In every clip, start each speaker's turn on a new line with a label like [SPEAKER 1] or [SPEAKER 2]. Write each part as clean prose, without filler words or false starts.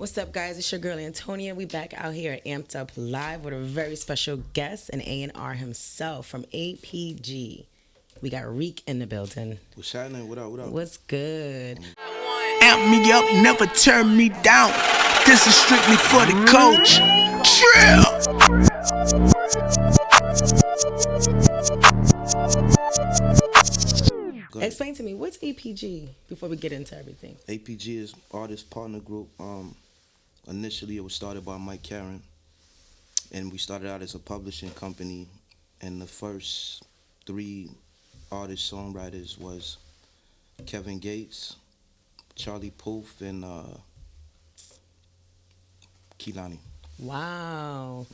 [SPEAKER 1] What's up, guys? It's your girl Antonia. We back out here at Amped Up Live with a very special guest, an A&R himself from APG. We got Rique in the building.
[SPEAKER 2] What's happening? What up? What up?
[SPEAKER 1] What's good?
[SPEAKER 3] Amp me up, never turn me down. This is strictly for the coach. Trill.
[SPEAKER 1] Explain to me, what's APG before we get into everything?
[SPEAKER 2] APG is Artist Partner Group. Initially, it was started by Mike Karen, and we started out as a publishing company. And the first three artist songwriters was Kevin Gates, Charlie Puth, and Kehlani.
[SPEAKER 1] Wow.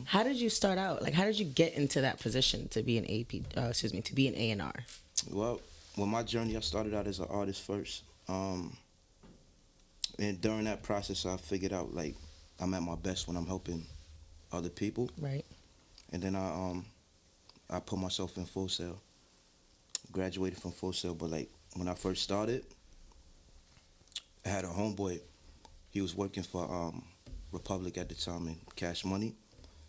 [SPEAKER 1] How did you start out? Like, how did you get into that position to be an to be an A&R?
[SPEAKER 2] Well, my journey, I started out as an artist first. And during that process, I figured out, like, I'm at my best when I'm helping other people.
[SPEAKER 1] Right.
[SPEAKER 2] And then I put myself in Full Sail. Graduated from Full Sail, but, like, when I first started, I had a homeboy. He was working for Republic at the time in Cash Money,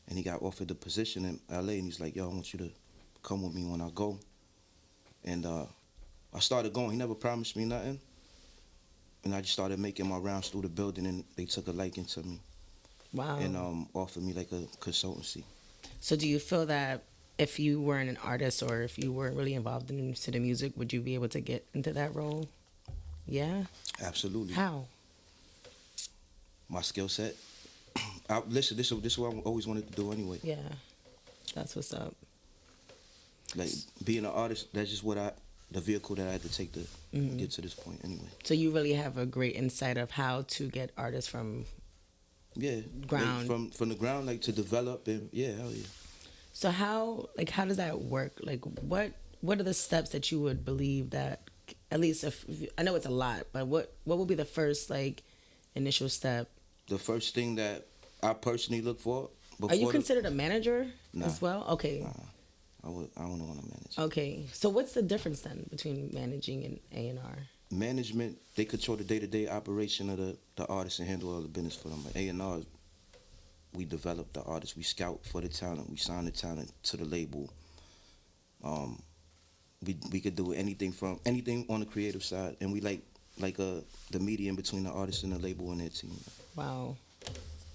[SPEAKER 2] and he got offered the position in LA, and he's like, yo, I want you to come with me when I go. And I started going. He never promised me nothing. And I just started making my rounds through the building, and they took a liking to me.
[SPEAKER 1] Wow.
[SPEAKER 2] And offered me like a consultancy.
[SPEAKER 1] So do you feel that if you weren't an artist or if you weren't really involved into the music, would you be able to get into that role? Yeah?
[SPEAKER 2] Absolutely.
[SPEAKER 1] How?
[SPEAKER 2] My skill set. Listen, this is what I always wanted to do anyway.
[SPEAKER 1] Yeah. That's what's up.
[SPEAKER 2] Like, being an artist, that's just the vehicle that I had to take to get to this point anyway.
[SPEAKER 1] So you really have a great insight of how to get artists from ground.
[SPEAKER 2] Like from the ground, like, to develop, and hell yeah.
[SPEAKER 1] So how does that work? Like, what are the steps that you would believe that, at least if I know it's a lot, but what would be the first, like, initial step?
[SPEAKER 2] The first thing that I personally look for before.
[SPEAKER 1] Are you considered a manager as well? Okay.
[SPEAKER 2] Nah. I wouldn't want to manage.
[SPEAKER 1] Okay, so what's the difference then between managing and A&R?
[SPEAKER 2] Management, they control the day-to-day operation of the artist and handle all the business for them. Like A&R, we develop the artist, we scout for the talent, we sign the talent to the label. We could do anything on the creative side, and we like the medium between the artist and the label and their team.
[SPEAKER 1] Wow.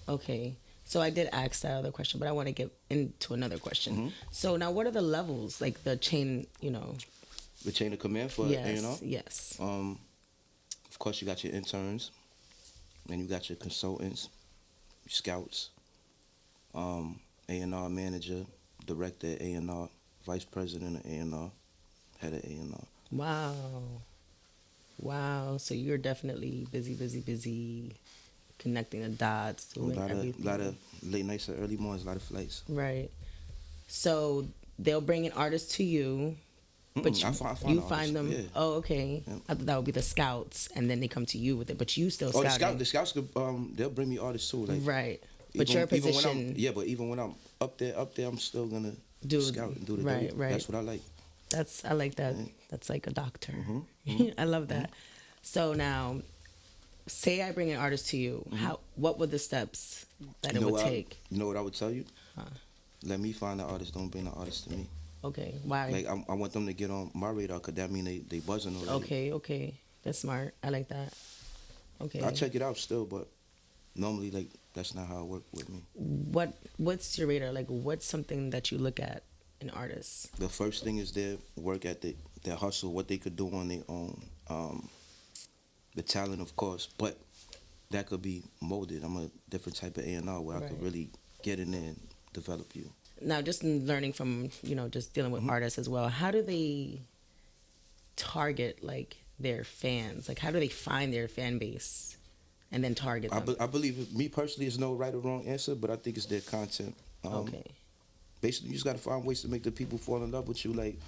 [SPEAKER 1] Okay. So I did ask that other question, but I want to get into another question. So now, what are the levels, like the chain,
[SPEAKER 2] The chain of command for A&R?
[SPEAKER 1] Yes.
[SPEAKER 2] Of course, you got your interns, and you got your consultants, your scouts, A&R manager, director of A&R, vice president of A&R, head of A&R.
[SPEAKER 1] Wow. So you're definitely busy. Connecting the dots, doing everything.
[SPEAKER 2] A lot of late nights or early mornings, a lot of flights.
[SPEAKER 1] Right. So they'll bring an artist to you, but you find them. Yeah. Oh, okay. Yeah. I thought that would be the scouts, and then they come to you with it. But you still scouting.
[SPEAKER 2] The scouts could, they'll bring me artists too. Like,
[SPEAKER 1] right. But your position.
[SPEAKER 2] But even when I'm up there, I'm still gonna scout and do the
[SPEAKER 1] right.
[SPEAKER 2] That's what I like.
[SPEAKER 1] I like that. Yeah. That's like a doctor. I love that. So now, say I bring an artist to you, what were the steps that it would take?
[SPEAKER 2] You know what I would tell you? Let me find the artist, don't bring the artist to me.
[SPEAKER 1] Okay, why?
[SPEAKER 2] Like, I want them to get on my radar, because that mean they buzzing already.
[SPEAKER 1] Okay. That's smart. I like that. Okay.
[SPEAKER 2] I check it out still, but normally, like, that's not how it works with me.
[SPEAKER 1] What's your radar? Like, what's something that you look at in artists?
[SPEAKER 2] The first thing is their work ethic, their hustle, what they could do on their own. The talent, of course, but that could be molded. I'm a different type of A&R where I could really get in there and develop you.
[SPEAKER 1] Now, just learning from, just dealing with artists as well, how do they target, like, their fans? Like, how do they find their fan base and then target them?
[SPEAKER 2] I believe, me personally, there's no right or wrong answer, but I think it's their content.
[SPEAKER 1] Okay.
[SPEAKER 2] Basically, you just got to find ways to make the people fall in love with you. Like,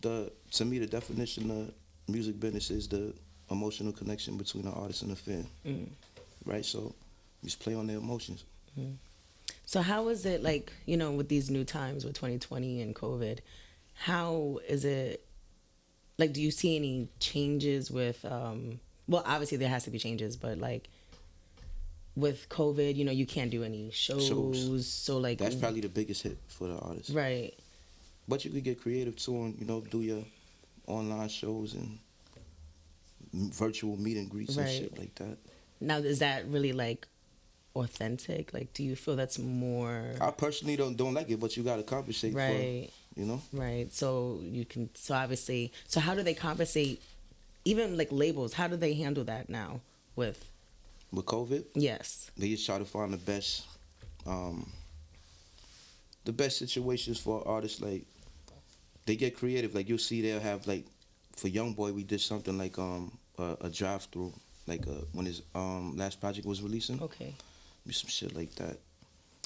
[SPEAKER 2] to me, the definition of music business is the emotional connection between the artist and the fan, right? So just play on their emotions.
[SPEAKER 1] So how is it, like, with these new times with 2020 and COVID, how is it, like, do you see any changes with, well, obviously there has to be changes, but, like, with COVID, you can't do any shows. So like
[SPEAKER 2] That's probably the biggest hit for the artist.
[SPEAKER 1] right.
[SPEAKER 2] But you could get creative too, and do your online shows and virtual meet and greets and
[SPEAKER 1] Right.
[SPEAKER 2] shit like that.
[SPEAKER 1] Now, is that really like authentic? Like, do you feel that's more
[SPEAKER 2] I personally don't like it, but you gotta compensate for
[SPEAKER 1] right?
[SPEAKER 2] it.
[SPEAKER 1] Right. So you can. So obviously. So how do they compensate? Even like labels, how do they handle that now? With
[SPEAKER 2] With COVID,
[SPEAKER 1] yes.
[SPEAKER 2] they just try to find the best situations for artists. Like they get creative. Like you'll see they'll have like for Young Boy we did something like a drive through like when his last project was releasing.
[SPEAKER 1] Okay.
[SPEAKER 2] Some shit like that.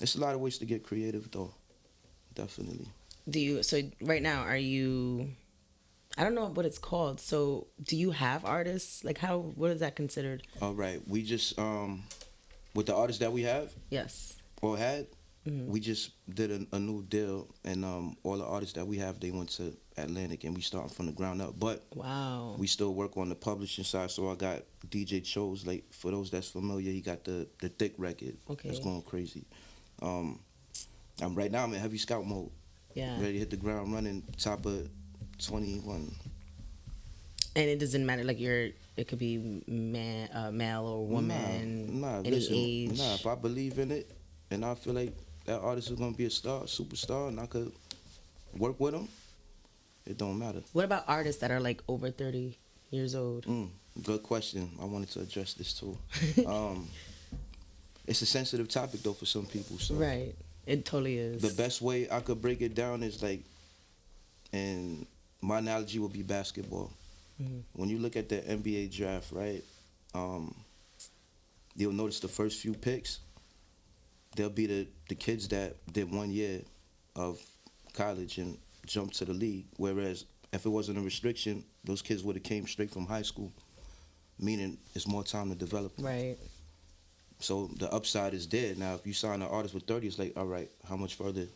[SPEAKER 2] It's a lot of ways to get creative though. Definitely.
[SPEAKER 1] Do you? So right now, are you? I don't know what it's called. So do you have artists? Like how? What is that considered?
[SPEAKER 2] All right. We just with the artists that we have
[SPEAKER 1] Yes.
[SPEAKER 2] or had, we just did a new deal, and all the artists that we have, they went to Atlantic, and we starting from the ground up. But
[SPEAKER 1] Wow.
[SPEAKER 2] we still work on the publishing side. So I got DJ Chose. Like for those that's familiar, he got the thick record.
[SPEAKER 1] Okay.
[SPEAKER 2] That's going crazy. Right now I'm in heavy scout mode.
[SPEAKER 1] Yeah.
[SPEAKER 2] Ready to hit the ground running. Top of 21.
[SPEAKER 1] And it doesn't matter. Like it could be male or woman.
[SPEAKER 2] Nah,
[SPEAKER 1] any
[SPEAKER 2] listen,
[SPEAKER 1] age.
[SPEAKER 2] if I believe in it and I feel like that artist is gonna be a star, superstar, and I could work with him, it don't matter.
[SPEAKER 1] What about artists that are like over 30 years old?
[SPEAKER 2] Good question. I wanted to address this too. It's a sensitive topic though for some people. So
[SPEAKER 1] Right. It totally is.
[SPEAKER 2] the best way I could break it down is like, and my analogy would be basketball. When you look at the NBA draft, right? You'll notice the first few picks, they'll be the kids that did 1 year of college and jumped to the league. Whereas if it wasn't a restriction, those kids would have came straight from high school, meaning it's more time to develop.
[SPEAKER 1] Right.
[SPEAKER 2] So the upside is there. Now, if you sign an artist with 30, it's like, all right, how much further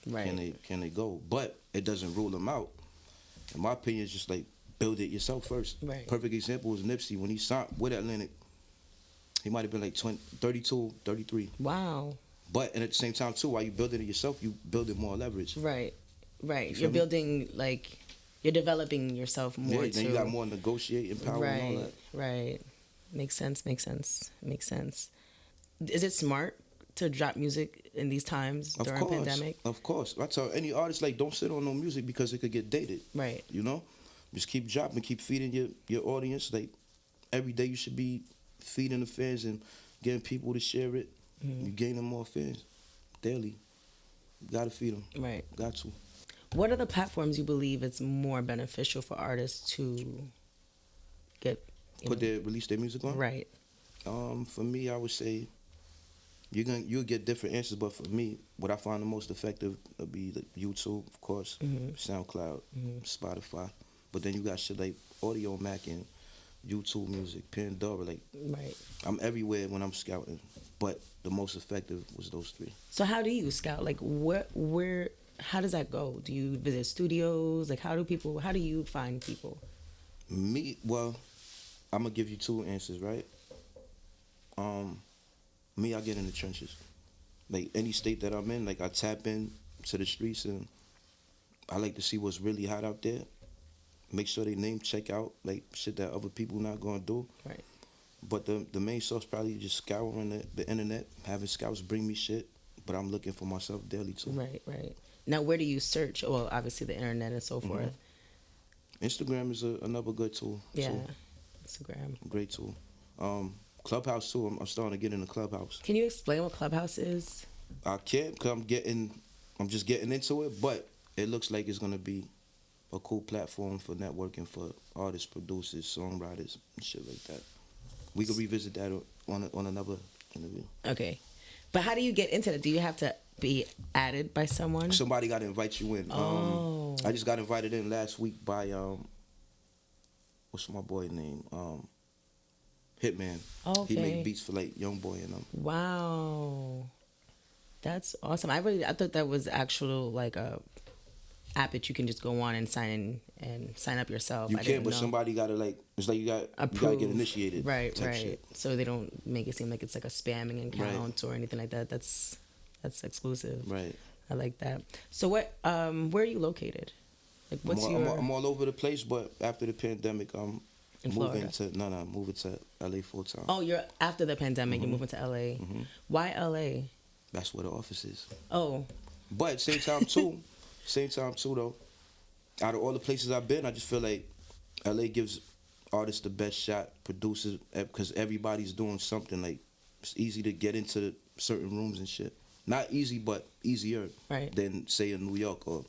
[SPEAKER 1] Right.
[SPEAKER 2] can they go? But it doesn't rule them out. In my opinion, it's just like build it yourself first.
[SPEAKER 1] Right.
[SPEAKER 2] Perfect example was Nipsey. When he signed with Atlantic, he might have been like 32, 33.
[SPEAKER 1] Wow.
[SPEAKER 2] But at the same time, too, while you building it yourself, you building more leverage.
[SPEAKER 1] Right. Right.
[SPEAKER 2] You feel
[SPEAKER 1] You're
[SPEAKER 2] me?
[SPEAKER 1] building like you're developing yourself more
[SPEAKER 2] Yeah,
[SPEAKER 1] too.
[SPEAKER 2] then you got more negotiating power and all
[SPEAKER 1] Right.
[SPEAKER 2] that.
[SPEAKER 1] Right. Makes sense. Makes sense. Is it smart to drop music in these times
[SPEAKER 2] Of
[SPEAKER 1] during
[SPEAKER 2] course,
[SPEAKER 1] pandemic?
[SPEAKER 2] of course. I tell any artist, like, don't sit on no music because it could get dated.
[SPEAKER 1] Right.
[SPEAKER 2] Just keep dropping, keep feeding your audience. Like every day, you should be feeding the fans and getting people to share it. You gaining more fans daily. You gotta feed them.
[SPEAKER 1] Right.
[SPEAKER 2] Got to.
[SPEAKER 1] What are the platforms you believe it's more beneficial for artists to get
[SPEAKER 2] Release their music on.
[SPEAKER 1] right?
[SPEAKER 2] For me, I would say you'll get different answers, but for me, what I find the most effective would be like YouTube, of course, SoundCloud, Spotify. But then you got shit like Audio Mac and YouTube Music, Pandora. Like
[SPEAKER 1] Right.
[SPEAKER 2] I'm everywhere when I'm scouting, but the most effective was those three.
[SPEAKER 1] So how do you scout? Like where how does that go? Do you visit studios? Like how do you find people?
[SPEAKER 2] Well, I'm gonna give you two answers, right? I get in the trenches. Like any state that I'm in, like I tap in to the streets and I like to see what's really hot out there. Make sure they name check out like shit that other people not gonna do.
[SPEAKER 1] Right.
[SPEAKER 2] But the main source probably just scouring the internet, having scouts bring me shit. But I'm looking for myself daily too.
[SPEAKER 1] Right. Now where do you search? Well, obviously the internet and so forth.
[SPEAKER 2] Instagram is another good tool.
[SPEAKER 1] Yeah.
[SPEAKER 2] too.
[SPEAKER 1] Instagram.
[SPEAKER 2] Great tool. Clubhouse too. I'm starting to get in the Clubhouse.
[SPEAKER 1] Can you explain what Clubhouse is?
[SPEAKER 2] I can't because I'm just getting into it, but it looks like it's gonna be a cool platform for networking for artists, producers, songwriters, and shit like that. We could revisit that on another interview.
[SPEAKER 1] Okay. But how do you get into it? Do you have to be added by someone?
[SPEAKER 2] Somebody got to invite you in.
[SPEAKER 1] Oh.
[SPEAKER 2] I just got invited in last week by what's my boy name? Hitman.
[SPEAKER 1] Okay.
[SPEAKER 2] He make beats for like Young Boy and them.
[SPEAKER 1] Wow. That's awesome. I thought that was actual like a app that you can just go on and sign up yourself.
[SPEAKER 2] You
[SPEAKER 1] I
[SPEAKER 2] can,
[SPEAKER 1] didn't
[SPEAKER 2] but
[SPEAKER 1] know.
[SPEAKER 2] somebody gotta like. It's like you gotta get initiated.
[SPEAKER 1] Right,
[SPEAKER 2] type
[SPEAKER 1] right.
[SPEAKER 2] shit.
[SPEAKER 1] So they don't make it seem like it's like a spamming account or anything like that. That's exclusive.
[SPEAKER 2] Right.
[SPEAKER 1] I like that. So where are you located? Like what's
[SPEAKER 2] I'm all over the place, but after the pandemic, I'm
[SPEAKER 1] In
[SPEAKER 2] moving
[SPEAKER 1] Florida?
[SPEAKER 2] moving to LA full time.
[SPEAKER 1] Oh, you're after the pandemic. You're moving to LA. Why LA?
[SPEAKER 2] That's where the office is.
[SPEAKER 1] Oh,
[SPEAKER 2] But same time too though. Out of all the places I've been, I just feel like LA gives artists the best shot, producers, because everybody's doing something. Like it's easy to get into certain rooms and shit. Not easy, but easier than say in New York or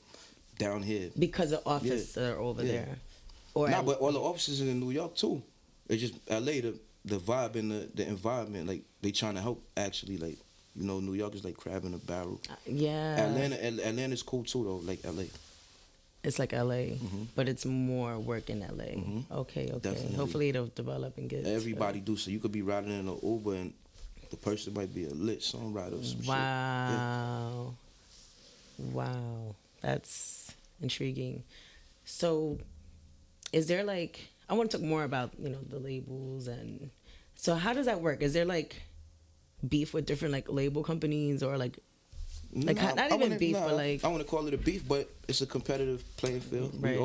[SPEAKER 2] down here.
[SPEAKER 1] because the offices are over there. Or
[SPEAKER 2] But all the offices in New York too. It's just LA, the vibe and the environment. Like they trying to help actually. Like New York is like crab in a barrel.
[SPEAKER 1] yeah.
[SPEAKER 2] Atlanta's cool too though. Like LA.
[SPEAKER 1] It's like LA, but it's more work in LA. Okay.
[SPEAKER 2] Definitely.
[SPEAKER 1] Hopefully it'll develop and get.
[SPEAKER 2] Everybody do so. You could be riding in an Uber and the person might be a lit songwriter or some shit.
[SPEAKER 1] Wow. Wow. That's intriguing. So is there like, I want to talk more about, the labels and so how does that work? Is there like beef with different like label companies or like not even beef, but like
[SPEAKER 2] I want to call it a beef, but it's a competitive playing field.
[SPEAKER 1] Right.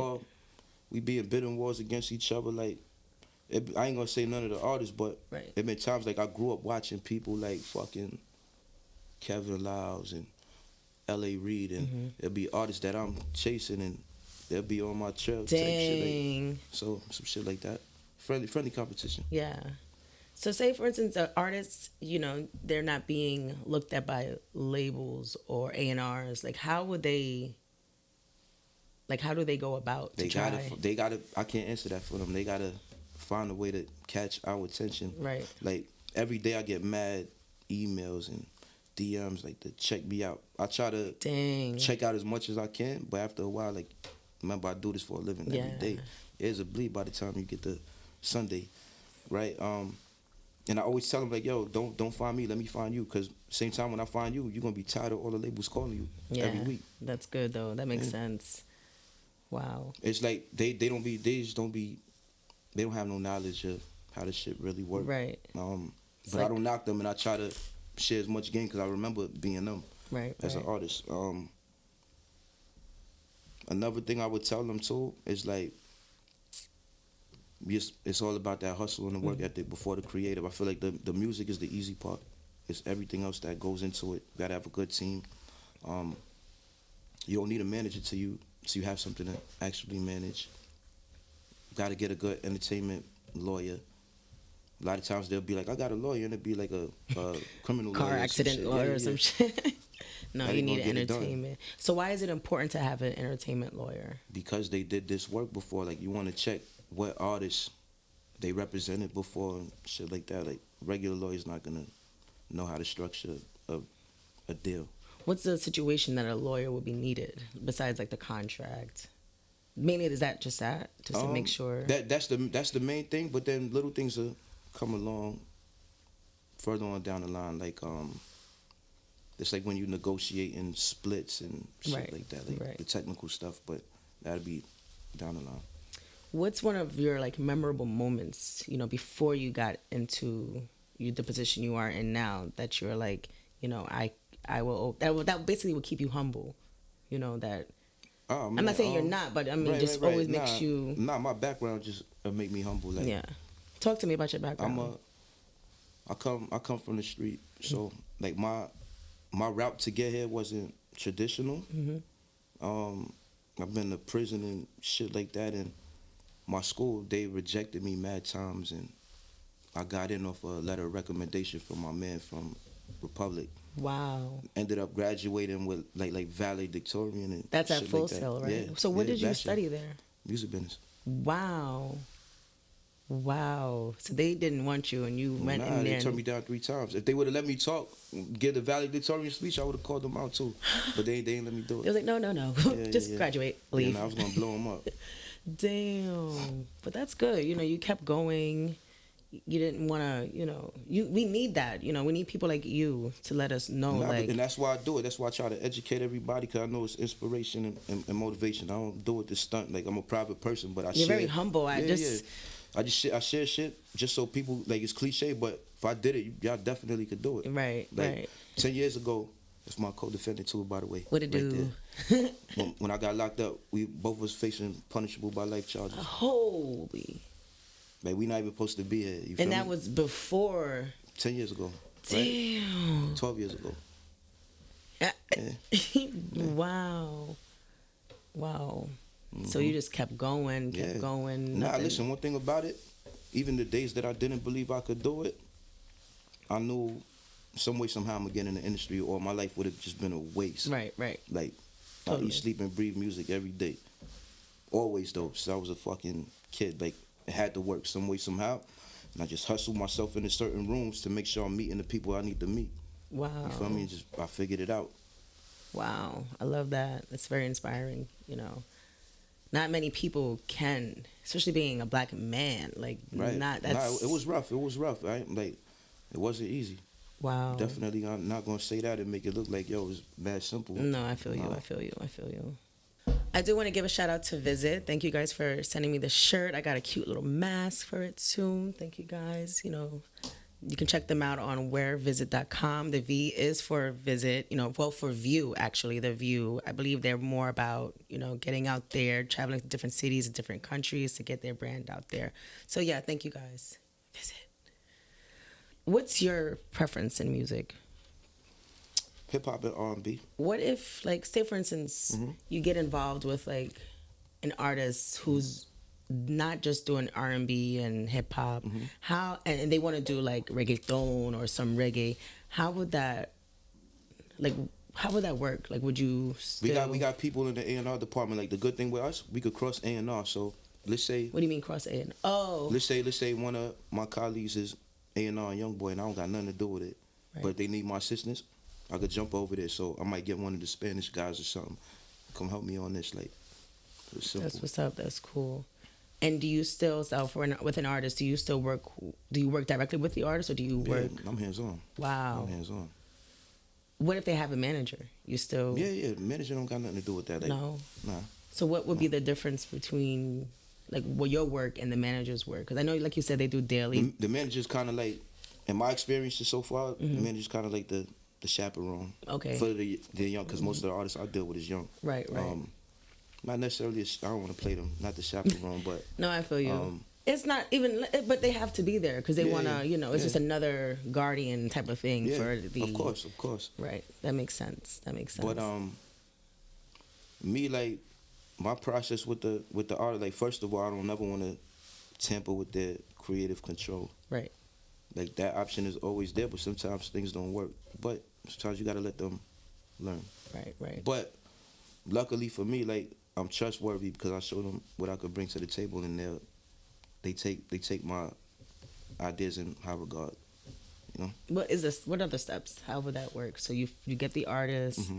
[SPEAKER 2] We be in bidding wars against each other. Like I ain't gonna say none of the artists, but
[SPEAKER 1] Right.
[SPEAKER 2] it been times like I grew up watching people like fucking Kevin Lyles and L.A. Reid, and it'll be artists that I'm chasing, and they'll be on my trail. Type shit
[SPEAKER 1] dang.
[SPEAKER 2] so some shit like that. Friendly competition.
[SPEAKER 1] Yeah. So say for instance, artists, they're not being looked at by labels or A&Rs. Like how do they go about
[SPEAKER 2] They
[SPEAKER 1] to try?
[SPEAKER 2] gotta. I can't answer that for them. They gotta find a way to catch our attention.
[SPEAKER 1] Right.
[SPEAKER 2] Like every day I get mad emails and DMs like to check me out. I try to
[SPEAKER 1] Dang.
[SPEAKER 2] check out as much as I can, but after a while, like remember I do this for a living every day. It's a bleed by the time you get to Sunday, right? And I always tell them like, yo, don't find me, let me find you, because same time when I find you, you're gonna be tired of all the labels calling you every week.
[SPEAKER 1] That's good though. That makes sense. Wow.
[SPEAKER 2] It's like they don't have no knowledge of how this shit really works.
[SPEAKER 1] Right.
[SPEAKER 2] But I don't knock them, and I try to share as much game because I remember being them as an artist. Another thing I would tell them too is like, it's all about that hustle and the work ethic before the creative. I feel like the music is the easy part. It's everything else that goes into it. You gotta have a good team. You don't need a manager till you have something to actually manage. Gotta get a good entertainment lawyer. A lot of times they'll be like, I got a lawyer, and it'll be like a criminal
[SPEAKER 1] Car
[SPEAKER 2] lawyer
[SPEAKER 1] accident lawyer or some shit. No,
[SPEAKER 2] How
[SPEAKER 1] you
[SPEAKER 2] they
[SPEAKER 1] need
[SPEAKER 2] gonna
[SPEAKER 1] an
[SPEAKER 2] get it done?
[SPEAKER 1] entertainment. So why is it important to have an entertainment lawyer?
[SPEAKER 2] Because they did this work before. Like you want to check what artists they represented before and shit like that. Like regular lawyers not gonna know how to structure a deal.
[SPEAKER 1] What's the situation that a lawyer would be needed besides like the contract? Mainly is that just that to make sure
[SPEAKER 2] that's the main thing. But then little things will come along further on down the line. Like it's like when you negotiating splits and shit like that. Like the technical stuff, but that'll be down the line.
[SPEAKER 1] What's one of your like memorable moments, before you got into the position you are in now, that you're like, I will that basically will keep you humble, that
[SPEAKER 2] Oh, man,
[SPEAKER 1] I'm not saying you're not, but I mean always makes you.
[SPEAKER 2] Nah, my background just make me humble. Like,
[SPEAKER 1] yeah, talk to me about your background.
[SPEAKER 2] I come from the street, so like my route to get here wasn't traditional. I've been to prison and shit like that, and my school, they rejected me mad times, and I got in off a letter of recommendation from my man from Republic.
[SPEAKER 1] Wow.
[SPEAKER 2] Ended up graduating with like valedictorian and
[SPEAKER 1] that's at
[SPEAKER 2] shit
[SPEAKER 1] Full
[SPEAKER 2] like that.
[SPEAKER 1] Sail, right?
[SPEAKER 2] Yeah,
[SPEAKER 1] so what did you study there?
[SPEAKER 2] Music business.
[SPEAKER 1] Wow. So they didn't want you, and you went in there.
[SPEAKER 2] They turned me down 3 times. If they would have let me talk, give the valedictorian speech, I would have called them out too. But they didn't let me do it.
[SPEAKER 1] They was like, no, just graduate, leave.
[SPEAKER 2] I was gonna blow them up.
[SPEAKER 1] Damn. But that's good. You kept going. you didn't want to, we need that. We need people like you to let us know,
[SPEAKER 2] And that's why I do it. That's why I try to educate everybody, because I know it's inspiration and motivation. I don't do it to stunt. Like, I'm a private person, but I
[SPEAKER 1] you're
[SPEAKER 2] share.
[SPEAKER 1] very humble. I
[SPEAKER 2] share shit just so people, like, it's cliche, but if I did it, y'all definitely could do it.
[SPEAKER 1] Right,
[SPEAKER 2] like,
[SPEAKER 1] right.
[SPEAKER 2] 10 years ago, that's my co-defendant too, by the way.
[SPEAKER 1] What it do?
[SPEAKER 2] When I got locked up, we both was facing punishable by life charges.
[SPEAKER 1] Holy.
[SPEAKER 2] Like, we not even supposed to be here. You feel
[SPEAKER 1] And that
[SPEAKER 2] me?
[SPEAKER 1] was before.
[SPEAKER 2] 10 years ago.
[SPEAKER 1] Damn.
[SPEAKER 2] Right? 12 years ago.
[SPEAKER 1] Yeah.
[SPEAKER 2] Yeah.
[SPEAKER 1] Wow. So you just kept going, going.
[SPEAKER 2] Nah,
[SPEAKER 1] nothing.
[SPEAKER 2] listen, one thing about it, even the days that I didn't believe I could do it, I knew some way, somehow I'm gonna get in the industry, or my life would have just been a waste.
[SPEAKER 1] Right.
[SPEAKER 2] Like,
[SPEAKER 1] Totally.
[SPEAKER 2] I eat, sleep, and breathe music every day. Always, though, since I was a fucking kid. Like, it had to work some way, somehow. And I just hustled myself into certain rooms to make sure I'm meeting the people I need to meet.
[SPEAKER 1] Wow.
[SPEAKER 2] You feel me? I figured it out.
[SPEAKER 1] Wow. I love that. It's very inspiring, Not many people can, especially being a black man. Like,
[SPEAKER 2] Right.
[SPEAKER 1] That's...
[SPEAKER 2] It was rough. Right? Like, it wasn't easy.
[SPEAKER 1] Wow.
[SPEAKER 2] Definitely, I'm not gonna say that and make it look like, yo, it's mad simple.
[SPEAKER 1] No, I feel you. I feel you. I do want to give a shout out to Visit. Thank you guys for sending me the shirt. I got a cute little mask for it soon. Thank you guys. You can check them out on wherevisit.com. The V is for Visit, for View, actually, the View. I believe they're more about, getting out there, traveling to different cities, different countries to get their brand out there. So, yeah, thank you guys. Visit. What's your preference in music?
[SPEAKER 2] Hip hop and R&B.
[SPEAKER 1] What if, like, say for instance, you get involved with like an artist who's not just doing R&B and hip hop, how and they want to do like reggaeton or some reggae? How would that work? Like, would you still...
[SPEAKER 2] We got people in the A&R department. Like, the good thing with us, we could cross A&R. So let's say...
[SPEAKER 1] What do you mean cross A&R? Oh.
[SPEAKER 2] Let's say one of my colleagues is A&R Young Boy, and I don't got nothing to do with it.
[SPEAKER 1] Right.
[SPEAKER 2] But they need my assistance. I could jump over there. So I might get one of the Spanish guys or something. Come help me on this. Like, it's simple.
[SPEAKER 1] That's what's up. That's cool. And do you still, with an artist, do you work directly with the artist, or do you work...
[SPEAKER 2] Yeah, I'm hands-on.
[SPEAKER 1] Wow.
[SPEAKER 2] I'm hands-on.
[SPEAKER 1] What if they have a manager? You still...
[SPEAKER 2] Yeah. Manager don't got nothing to do with that. Like,
[SPEAKER 1] No?
[SPEAKER 2] Nah.
[SPEAKER 1] So what would be the difference between, like, your work and the manager's work? Because I know, like you said, they do daily.
[SPEAKER 2] The manager's kind of like, in my experiences so far, the manager's kind of like the chaperone.
[SPEAKER 1] Okay.
[SPEAKER 2] For the young, because most of the artists I deal with is young.
[SPEAKER 1] Right.
[SPEAKER 2] Not necessarily, I don't want to play them, not the chaperone, but...
[SPEAKER 1] No, I feel you. It's not even, but they have to be there because they want to, it's just another guardian type of thing for the...
[SPEAKER 2] Of course.
[SPEAKER 1] Right. That makes sense. But,
[SPEAKER 2] me, like, my process with the art, like, first of all, I don't never want to tamper with their creative control.
[SPEAKER 1] Right.
[SPEAKER 2] Like, that option is always there, but sometimes things don't work. But sometimes you got to let them learn.
[SPEAKER 1] Right.
[SPEAKER 2] But luckily for me, like, I'm trustworthy because I show them what I could bring to the table, and they take my ideas in high regard.
[SPEAKER 1] What are the steps? How would that work? So you get the artist,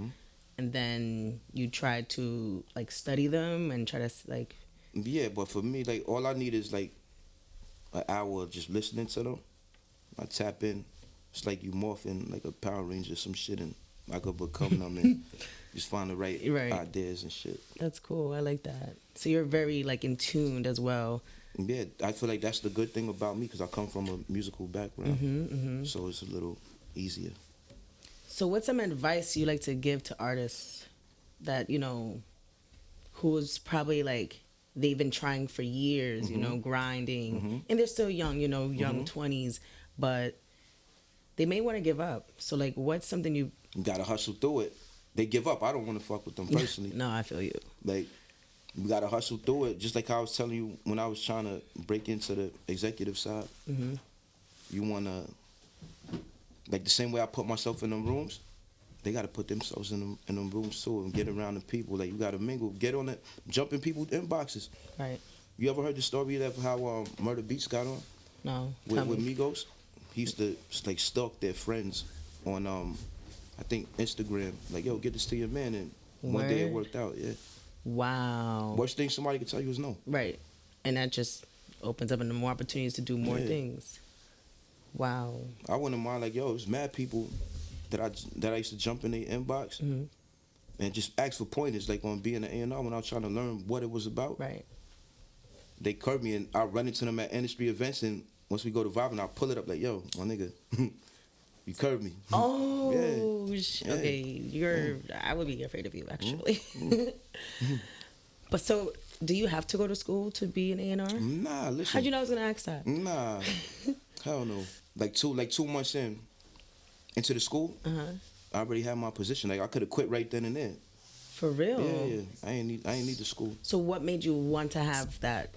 [SPEAKER 1] and then you try to, like, study them and try to, like...
[SPEAKER 2] Yeah, but for me, like, all I need is, like, an hour of just listening to them. I tap in. It's like you morph in like a Power Ranger or some shit, and I could become them and just find the right ideas and shit.
[SPEAKER 1] That's cool. I like that. So you're very, like, in tuned as well.
[SPEAKER 2] Yeah, I feel like that's the good thing about me because I come from a musical background. So it's a little easier.
[SPEAKER 1] So what's some advice you like to give to artists that, who's probably, like, they've been trying for years, grinding, and they're still young, young 20s, but they may want to give up. So, like, what's something you
[SPEAKER 2] gotta hustle through it. They give up. I don't want to fuck with them personally.
[SPEAKER 1] No, I feel you.
[SPEAKER 2] Like, you gotta hustle through it. Just like I was telling you when I was trying to break into the executive side. You wanna, like, the same way I put myself in them rooms, they gotta put themselves in them rooms too and get around the people. Like, you gotta mingle, get on it, jump in people's inboxes.
[SPEAKER 1] Right.
[SPEAKER 2] You ever heard the story of how Murder Beats got on?
[SPEAKER 1] No.
[SPEAKER 2] With Migos? He used to, like, stalk their friends on I think Instagram. Like, yo, get this to your man, and one day it worked out. Yeah.
[SPEAKER 1] Wow.
[SPEAKER 2] Worst thing somebody could tell you is no.
[SPEAKER 1] Right. And that just opens up into more opportunities to do more things. Wow.
[SPEAKER 2] I wouldn't mind like, yo, it's mad people that I used to jump in their inbox and just ask for pointers, like on being an A&R when I was trying to learn what it was about.
[SPEAKER 1] Right.
[SPEAKER 2] They curve me and I run into them at industry events, and once we go to Vibe, and I pull it up like, yo, my nigga, you curved me.
[SPEAKER 1] Oh,
[SPEAKER 2] Yeah.
[SPEAKER 1] okay. I would be afraid of you, actually. But so, do you have to go to school to be an A&R?
[SPEAKER 2] Nah, listen.
[SPEAKER 1] How'd you know I was gonna ask that?
[SPEAKER 2] Nah, hell no. Like 2 months into the school, I already had my position. Like I could have quit right then and there.
[SPEAKER 1] For real?
[SPEAKER 2] Yeah. I ain't need the school.
[SPEAKER 1] So, what made you want to have that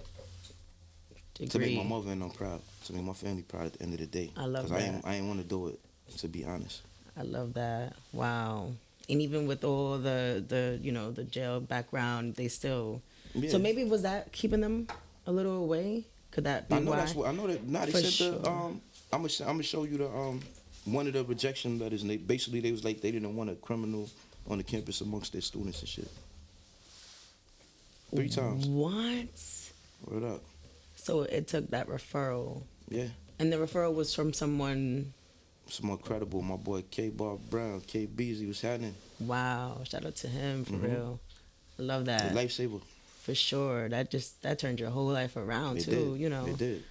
[SPEAKER 1] degree?
[SPEAKER 2] To make my mother and them proud. To make my family proud at the end of the day.
[SPEAKER 1] I love that.
[SPEAKER 2] I ain't want to do it, to be honest.
[SPEAKER 1] I love that. Wow. And even with all the the jail background, they still.
[SPEAKER 2] Yeah.
[SPEAKER 1] So maybe was that keeping them a little away? Could that be
[SPEAKER 2] I know
[SPEAKER 1] why?
[SPEAKER 2] that's what I know that. Nah, they
[SPEAKER 1] For
[SPEAKER 2] said
[SPEAKER 1] sure.
[SPEAKER 2] I'm gonna show you the one of the rejection letters, and they was like they didn't want a criminal on the campus amongst their students and shit. 3 times.
[SPEAKER 1] What?
[SPEAKER 2] Word up.
[SPEAKER 1] So it took that referral.
[SPEAKER 2] Yeah.
[SPEAKER 1] And the referral was from someone.
[SPEAKER 2] Someone credible. My boy K. Bob Brown, K. Beasley was happening.
[SPEAKER 1] Wow. Shout out to him for real. I love that.
[SPEAKER 2] The lifesaver.
[SPEAKER 1] For sure. That turned your whole life around too,
[SPEAKER 2] It did.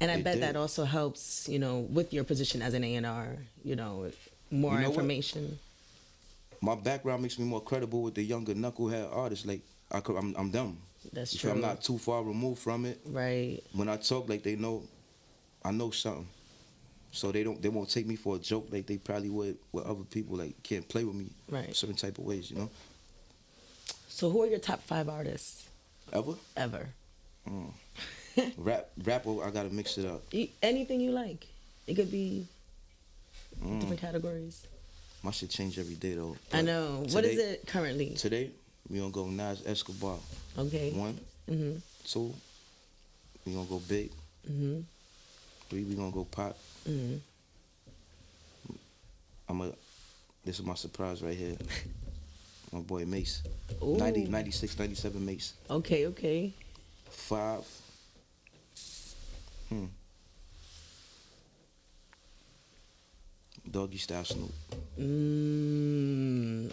[SPEAKER 1] And I
[SPEAKER 2] It
[SPEAKER 1] bet
[SPEAKER 2] did.
[SPEAKER 1] that also helps, with your position as an A&R, more
[SPEAKER 2] You know what?
[SPEAKER 1] information.
[SPEAKER 2] My background makes me more credible with the younger knucklehead artists. Like I'm them.
[SPEAKER 1] That's
[SPEAKER 2] You
[SPEAKER 1] true.
[SPEAKER 2] feel I'm not too far removed from it.
[SPEAKER 1] Right.
[SPEAKER 2] When I talk, like they know, I know something. So they won't take me for a joke like they probably would with other people. Like can't play with me.
[SPEAKER 1] Right.
[SPEAKER 2] Certain type of ways,
[SPEAKER 1] So who are your top 5 artists
[SPEAKER 2] Ever. Rapper, I gotta mix it up.
[SPEAKER 1] Anything you like. It could be different categories.
[SPEAKER 2] My shit change every day though.
[SPEAKER 1] I know.
[SPEAKER 2] Today,
[SPEAKER 1] What is it currently?
[SPEAKER 2] Today, we gonna go Nas Escobar.
[SPEAKER 1] Okay.
[SPEAKER 2] 1. 2, we gonna go Big. 3, we gonna go Pop. This is my surprise right here. My boy Mace.
[SPEAKER 1] Ooh.
[SPEAKER 2] 96, 97 Mace.
[SPEAKER 1] Okay.
[SPEAKER 2] 5. Doggy Style Snoop.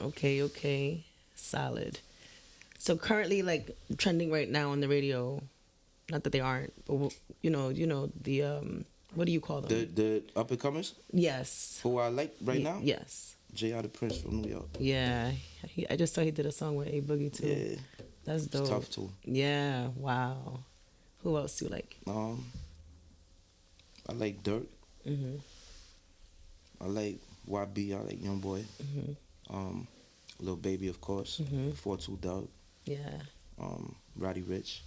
[SPEAKER 1] Okay. Solid. So currently, like, trending right now on the radio, not that they aren't, but the what do you call them?
[SPEAKER 2] The up and comers
[SPEAKER 1] Yes.
[SPEAKER 2] who I like right now.
[SPEAKER 1] Yes.
[SPEAKER 2] J.R. the Prince from New York.
[SPEAKER 1] Yeah. I just saw he did a song with A Boogie too.
[SPEAKER 2] Yeah,
[SPEAKER 1] That's dope.
[SPEAKER 2] it's tough too.
[SPEAKER 1] Yeah. Wow. Who else do you like?
[SPEAKER 2] I like Dirk. I like YB. I like Young Boy. Lil Baby, of course. 4-2 Dog.
[SPEAKER 1] Yeah.
[SPEAKER 2] Roddy Rich.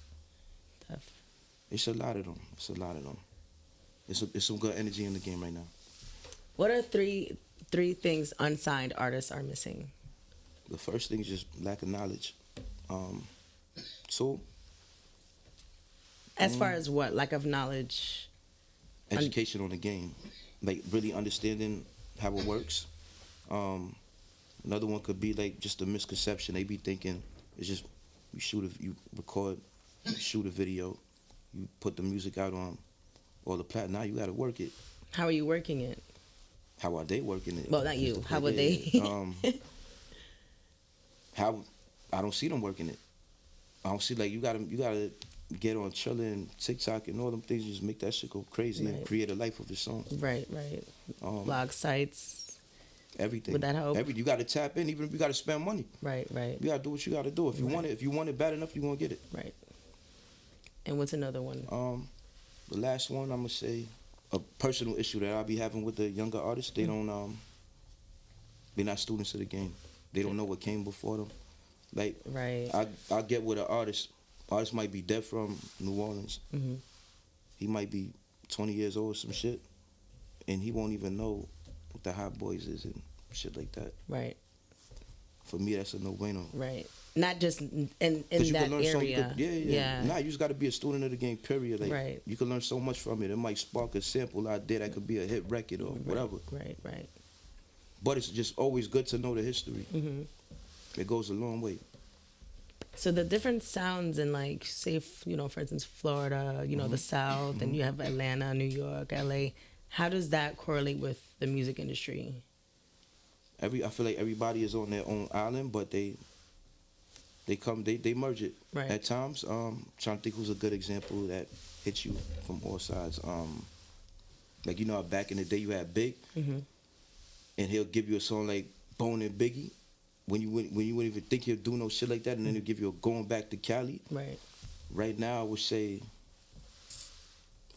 [SPEAKER 1] Tough.
[SPEAKER 2] It's a lot of them. It's some good energy in the game right now.
[SPEAKER 1] What are three things unsigned artists are missing?
[SPEAKER 2] The first thing is just lack of knowledge. So
[SPEAKER 1] As far as what? Lack of knowledge?
[SPEAKER 2] education on the game, like really understanding how it works. Another one could be like just a misconception. They be thinking it's just you record, you shoot a video, you put the music out on all the platforms. Now you got to work it.
[SPEAKER 1] How are you working it?
[SPEAKER 2] How are they working it?
[SPEAKER 1] Well, not you. How would they?
[SPEAKER 2] How I don't see them working it. I don't see like you gotta get on Triller and TikTok and all them things. Just make that shit go crazy and create a life of its own.
[SPEAKER 1] Right. Blog sites.
[SPEAKER 2] Everything.
[SPEAKER 1] Would that help?
[SPEAKER 2] You got to tap in, even if you got to spend money.
[SPEAKER 1] Right.
[SPEAKER 2] You got to do what you got to do. If you want it bad enough, you gonna get it.
[SPEAKER 1] Right. And what's another one?
[SPEAKER 2] The last one I'm gonna say a personal issue that I be having with the younger artists. They don't they're not students of the game. They don't know what came before them. Like
[SPEAKER 1] Right.
[SPEAKER 2] I get with an artist. Artist might be dead from New Orleans. He might be 20 years old or some shit, and he won't even know what the Hot Boys is and shit like that.
[SPEAKER 1] Right.
[SPEAKER 2] For me, that's a no-brainer.
[SPEAKER 1] Right. Not just in
[SPEAKER 2] You
[SPEAKER 1] that
[SPEAKER 2] can learn
[SPEAKER 1] area.
[SPEAKER 2] Yeah. Nah, you just got to be a student of the game, period. Like,
[SPEAKER 1] Right.
[SPEAKER 2] You can learn so much from it. It might spark a sample out there that could be a hit record or whatever.
[SPEAKER 1] Right.
[SPEAKER 2] But it's just always good to know the history. It goes a long way.
[SPEAKER 1] So the different sounds in, like, say, for instance, Florida, the South, and you have Atlanta, New York, LA. How does that correlate with the music industry?
[SPEAKER 2] I feel like everybody is on their own island, but they merge it
[SPEAKER 1] Right.
[SPEAKER 2] at times. Trying to think who's a good example that hits you from all sides. Like you know, back in the day you had Big,
[SPEAKER 1] Mm-hmm.
[SPEAKER 2] and he'll give you a song like Bone and Biggie, when you wouldn't even think he'll do no shit like that, and then he'll give you a Going Back to Cali.
[SPEAKER 1] Right.
[SPEAKER 2] Right now, I would say,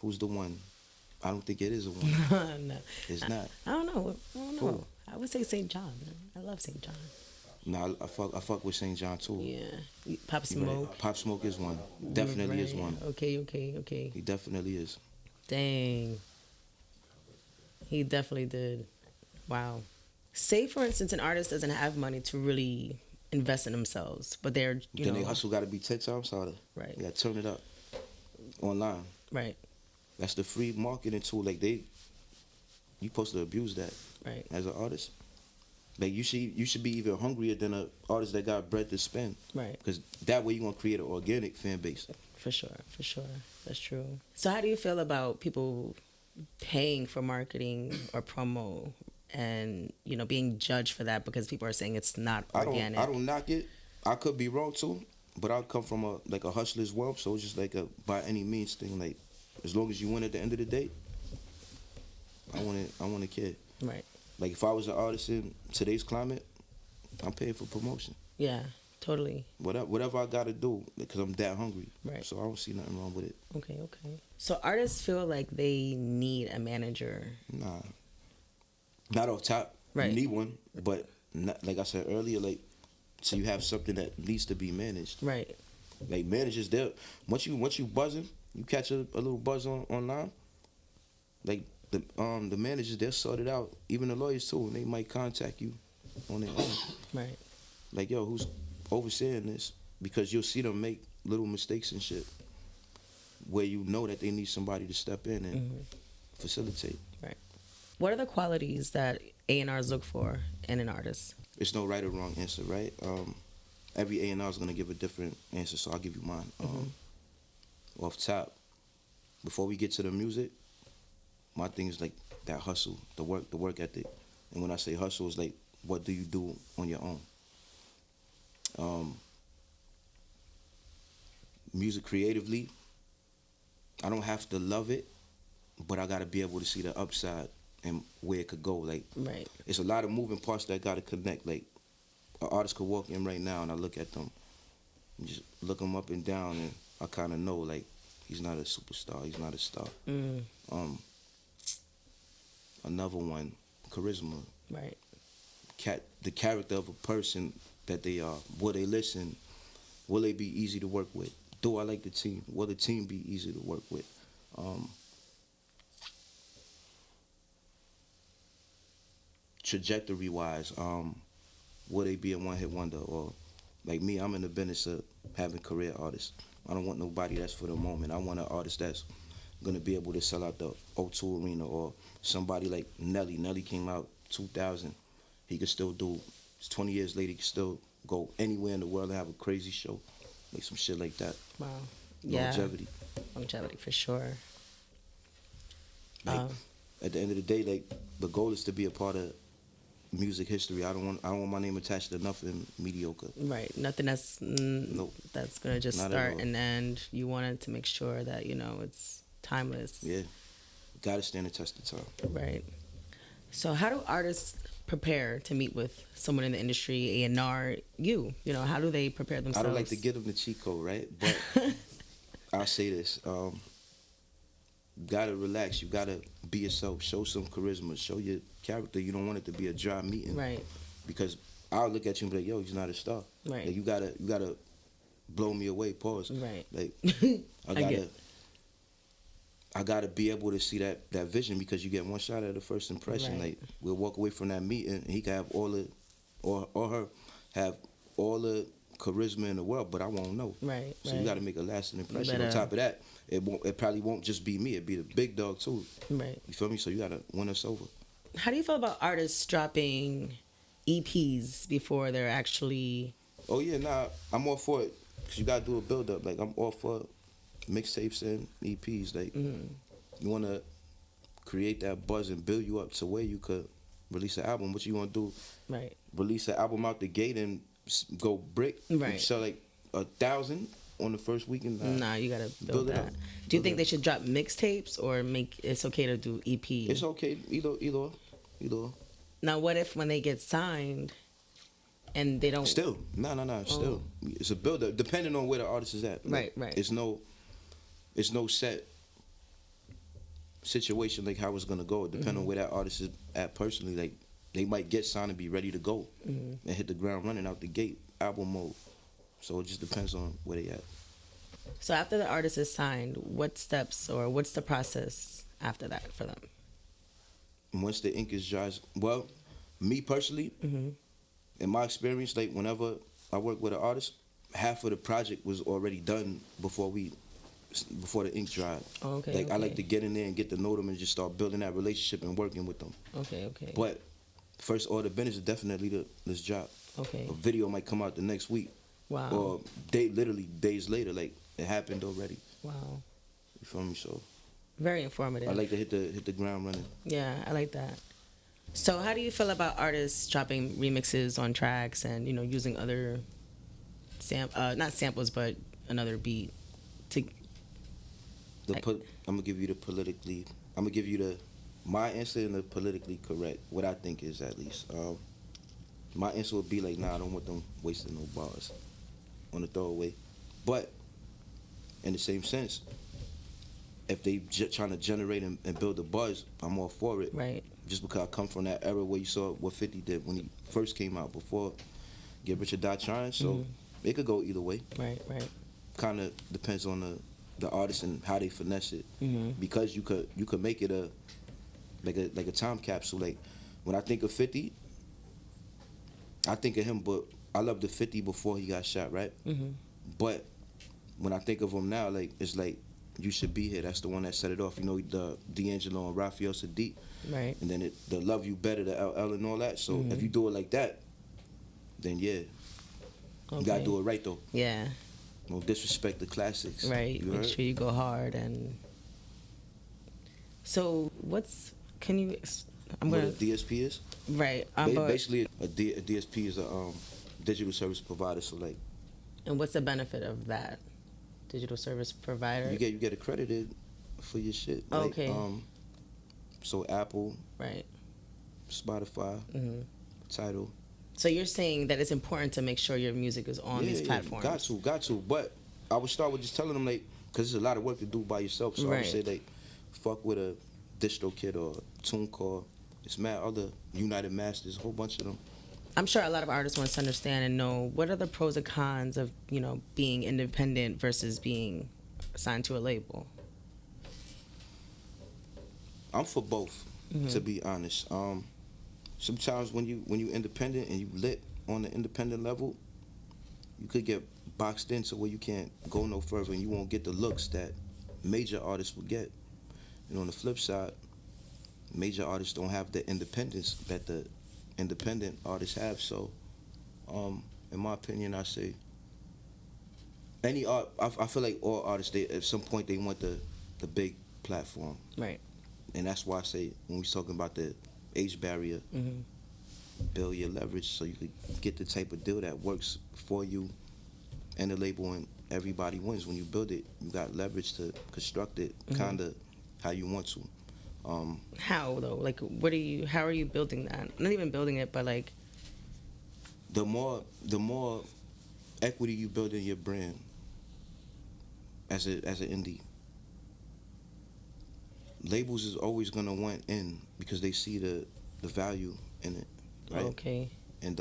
[SPEAKER 2] who's the one? I don't think it is a one.
[SPEAKER 1] No.
[SPEAKER 2] It's not.
[SPEAKER 1] I don't know. I don't know.
[SPEAKER 2] Who?
[SPEAKER 1] I would say St. John. I love St. John.
[SPEAKER 2] No, I fuck with St. John too.
[SPEAKER 1] Yeah. Pop
[SPEAKER 2] You right.
[SPEAKER 1] Smoke.
[SPEAKER 2] Pop Smoke is one. Definitely is
[SPEAKER 1] Right.
[SPEAKER 2] one.
[SPEAKER 1] Okay.
[SPEAKER 2] He definitely is.
[SPEAKER 1] Dang. He definitely did. Wow. Say, for instance, an artist doesn't have money to really invest in themselves, but they're,
[SPEAKER 2] Then they hustle got to be 10 times harder.
[SPEAKER 1] Right.
[SPEAKER 2] You got to turn it up online.
[SPEAKER 1] Right.
[SPEAKER 2] That's the free marketing tool. Like you supposed to abuse that.
[SPEAKER 1] Right.
[SPEAKER 2] As an artist. Like you should be even hungrier than an artist that got bread to spend.
[SPEAKER 1] Right.
[SPEAKER 2] Because that way you're gonna create an organic fan base.
[SPEAKER 1] For sure. That's true. So how do you feel about people paying for marketing or promo and, being judged for that because people are saying it's not organic?
[SPEAKER 2] I don't knock it. I could be wrong too, but I come from a hustler's world, so it's just like a by any means thing. Like as long as you win at the end of the day, I want a kid.
[SPEAKER 1] Right.
[SPEAKER 2] Like if I was an artist in today's climate, I'm paying for promotion.
[SPEAKER 1] Yeah, totally.
[SPEAKER 2] Whatever I gotta do, because I'm that hungry.
[SPEAKER 1] Right.
[SPEAKER 2] So I don't see nothing wrong with it.
[SPEAKER 1] Okay. So artists feel like they need a manager.
[SPEAKER 2] Nah. Not off top.
[SPEAKER 1] Right.
[SPEAKER 2] You need one, but not, like I said earlier, like so you have something that needs to be managed.
[SPEAKER 1] Right.
[SPEAKER 2] Like managers, there once you buzzing, you catch a little buzz online. Like the managers, they'll sort it out. Even the lawyers too, and they might contact you on their own.
[SPEAKER 1] Right.
[SPEAKER 2] Like yo, who's overseeing this? Because you'll see them make little mistakes and shit, where you know that they need somebody to step in and facilitate.
[SPEAKER 1] Right. What are the qualities that A&Rs look for in an artist?
[SPEAKER 2] It's no right or wrong answer, right? Every A&R is gonna give a different answer, so I'll give you mine. Off top, before we get to the music, my thing is like that hustle, the work ethic. And when I say hustle, it's like, what do you do on your own? Music creatively, I don't have to love it, but I gotta be able to see the upside and where it could go. Like,
[SPEAKER 1] Right.
[SPEAKER 2] it's a lot of moving parts that gotta connect. Like, an artist could walk in right now and I look at them, and just look them up and down, and I kind of know like he's not a superstar, he's not a star. Another one, charisma.
[SPEAKER 1] Right.
[SPEAKER 2] The character of a person that they are. Will they listen? Will they be easy to work with? Do I like the team? Will the team be easy to work with? Trajectory wise, will they be a one-hit wonder? Or like me, I'm in the business of having career artists. I don't want nobody that's for the moment. I want an artist that's gonna be able to sell out the O2 Arena, or somebody like Nelly. Nelly came out 2000. He could still do. 20 years later, he could still go anywhere in the world and have a crazy show, like some shit like that.
[SPEAKER 1] Wow. Yeah.
[SPEAKER 2] Longevity
[SPEAKER 1] for sure.
[SPEAKER 2] Like at the end of the day, like the goal is to be a part of music history. I don't want my name attached to nothing mediocre.
[SPEAKER 1] Right. Nothing that's
[SPEAKER 2] Nope.
[SPEAKER 1] that's gonna just
[SPEAKER 2] Not at
[SPEAKER 1] start
[SPEAKER 2] all.
[SPEAKER 1] and end. You wanted to make sure that it's timeless.
[SPEAKER 2] Yeah, gotta stand the test of time.
[SPEAKER 1] Right. So how do artists prepare to meet with someone in the industry, A&R, how do they prepare themselves?
[SPEAKER 2] I don't like to give them the cheat code, right? But I'll say this: you gotta relax. You gotta be yourself. Show some charisma. Show your character. You don't want it to be a dry meeting,
[SPEAKER 1] Right.
[SPEAKER 2] Because I'll look at you and be like, "Yo, he's not a star."
[SPEAKER 1] Right.
[SPEAKER 2] Like you gotta blow me away. Pause.
[SPEAKER 1] Right.
[SPEAKER 2] Like
[SPEAKER 1] I
[SPEAKER 2] I gotta be able to see that vision, because you get one shot at the first impression.
[SPEAKER 1] Right.
[SPEAKER 2] Like we'll walk away from that meeting and he can have all the, or her have all the charisma in the world, but I won't know.
[SPEAKER 1] Right.
[SPEAKER 2] So
[SPEAKER 1] right.
[SPEAKER 2] you gotta make a lasting impression.
[SPEAKER 1] better-
[SPEAKER 2] On top of that, it probably won't just be me. It'd be the big dog too.
[SPEAKER 1] Right.
[SPEAKER 2] You feel me? So you gotta win us over.
[SPEAKER 1] How do you feel about artists dropping EPs before they're actually?
[SPEAKER 2] Oh yeah, nah, I'm all for it. Cause you gotta do a build up. Like I'm all for mixtapes and EPs. Like you wanna create that buzz and build you up to where you could release an album. What you gonna do?
[SPEAKER 1] Right.
[SPEAKER 2] Release an album out the gate and go brick?
[SPEAKER 1] Right.
[SPEAKER 2] And sell like 1,000 on the first weekend?
[SPEAKER 1] Nah, you gotta build
[SPEAKER 2] it
[SPEAKER 1] that.
[SPEAKER 2] up.
[SPEAKER 1] Do you think they should drop mixtapes or make it's okay to do EP?
[SPEAKER 2] It's okay, either.
[SPEAKER 1] Now, what if when they get signed and they don't?
[SPEAKER 2] Still, no. Still, it's a build up depending on where the artist is at. Like,
[SPEAKER 1] Right.
[SPEAKER 2] It's no set situation like how it's gonna go. Depending on where that artist is at personally. Like they might get signed and be ready to go and hit the ground running out the gate, album mode. So it just depends on where they at.
[SPEAKER 1] So after the artist is signed, what steps or what's the process after that for them?
[SPEAKER 2] Once the ink is dry, well, me personally, in my experience, like whenever I work with an artist, half of the project was already done before the ink dried.
[SPEAKER 1] Oh, okay.
[SPEAKER 2] Like I like to get in there and get to know them and just start building that relationship and working with them.
[SPEAKER 1] Okay.
[SPEAKER 2] But first order of business is definitely let's drop.
[SPEAKER 1] Okay.
[SPEAKER 2] A video might come out the next week.
[SPEAKER 1] Wow.
[SPEAKER 2] Or literally days later, like it happened already.
[SPEAKER 1] Wow.
[SPEAKER 2] You feel me? So
[SPEAKER 1] Very informative.
[SPEAKER 2] I like to hit the ground running.
[SPEAKER 1] Yeah, I like that. So how do you feel about artists dropping remixes on tracks and using other not samples but another beat to?
[SPEAKER 2] I'm gonna give you my answer and the politically correct. What I think is at least. My answer would be like, nah, I don't want them wasting no bars on the throwaway. But in the same sense, if they trying to generate and build a buzz, I'm all for it.
[SPEAKER 1] Right.
[SPEAKER 2] Just because I come from that era where you saw what 50 did when he first came out before Get Rich or Die Trying. So it could go either way.
[SPEAKER 1] Right.
[SPEAKER 2] Kind of depends on the artist and how they finesse it. Because you could make it like a time capsule. Like when I think of 50, I think of him, but I love the 50 before he got shot, right? But when I think of him now, like it's like You Should Be Here. That's the one that set it off. The D'Angelo and Raphael Sadiq.
[SPEAKER 1] Right.
[SPEAKER 2] And then the Love You Better, the LL and all that. So if you do it like that, then yeah. You gotta do it right though.
[SPEAKER 1] Yeah.
[SPEAKER 2] Don't disrespect the classics.
[SPEAKER 1] Right.
[SPEAKER 2] You
[SPEAKER 1] Make
[SPEAKER 2] heard?
[SPEAKER 1] sure you go hard and. So can you? I'm
[SPEAKER 2] What
[SPEAKER 1] gonna.
[SPEAKER 2] a DSP is?
[SPEAKER 1] Right.
[SPEAKER 2] Basically, a DSP is a digital service provider. So like,
[SPEAKER 1] And what's the benefit of that? Digital service provider.
[SPEAKER 2] you get accredited for your shit. Like,
[SPEAKER 1] Okay.
[SPEAKER 2] So Apple,
[SPEAKER 1] Right.
[SPEAKER 2] Spotify, Tidal.
[SPEAKER 1] So you're saying that it's important to make sure your music is on these platforms.
[SPEAKER 2] Got to. But I would start with just telling them like, because there's a lot of work to do by yourself. So I
[SPEAKER 1] Right.
[SPEAKER 2] would say like, fuck with a DistroKid or TuneCore. It's mad other United Masters, a whole bunch of them.
[SPEAKER 1] I'm sure a lot of artists want to understand and know what are the pros and cons of being independent versus being signed to a label.
[SPEAKER 2] I'm for both, to be honest. Sometimes when you independent and you lit on the independent level, you could get boxed into where you can't go no further and you won't get the looks that major artists will get. And on the flip side, major artists don't have the independence that the independent artists have. So, in my opinion, I say any art. I feel like all artists, at some point they want the big platform.
[SPEAKER 1] Right.
[SPEAKER 2] And that's why I say when we're talking about the age barrier, build your leverage so you could get the type of deal that works for you and the label, and everybody wins. When you build it, you got leverage to construct it kind of how you want to.
[SPEAKER 1] How though? Like, how are you building that? Not even building it, but like.
[SPEAKER 2] The more equity you build in your brand as an indie, labels is always gonna want in because they see the value in it, right?
[SPEAKER 1] Okay.
[SPEAKER 2] And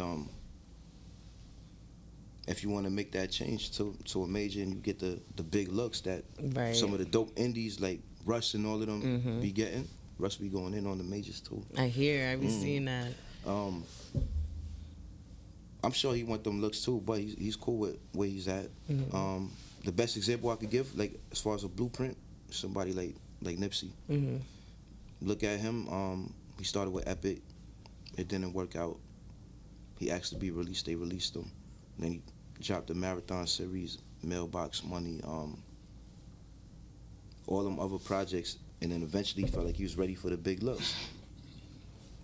[SPEAKER 2] if you want to make that change to a major and you get the big looks that some of the dope indies like Russ and all of them be getting, Russ be going in on the majors too.
[SPEAKER 1] I be seeing that.
[SPEAKER 2] I'm sure he want them looks too, but he's cool with where he's at. The best example I could give, like as far as a blueprint, somebody like Nipsey. Look at him. He started with Epic. It didn't work out. He asked to be released. They released him. Then he dropped the Marathon series, Mailbox Money, all them other projects. and then eventually he felt like he was ready for the big looks.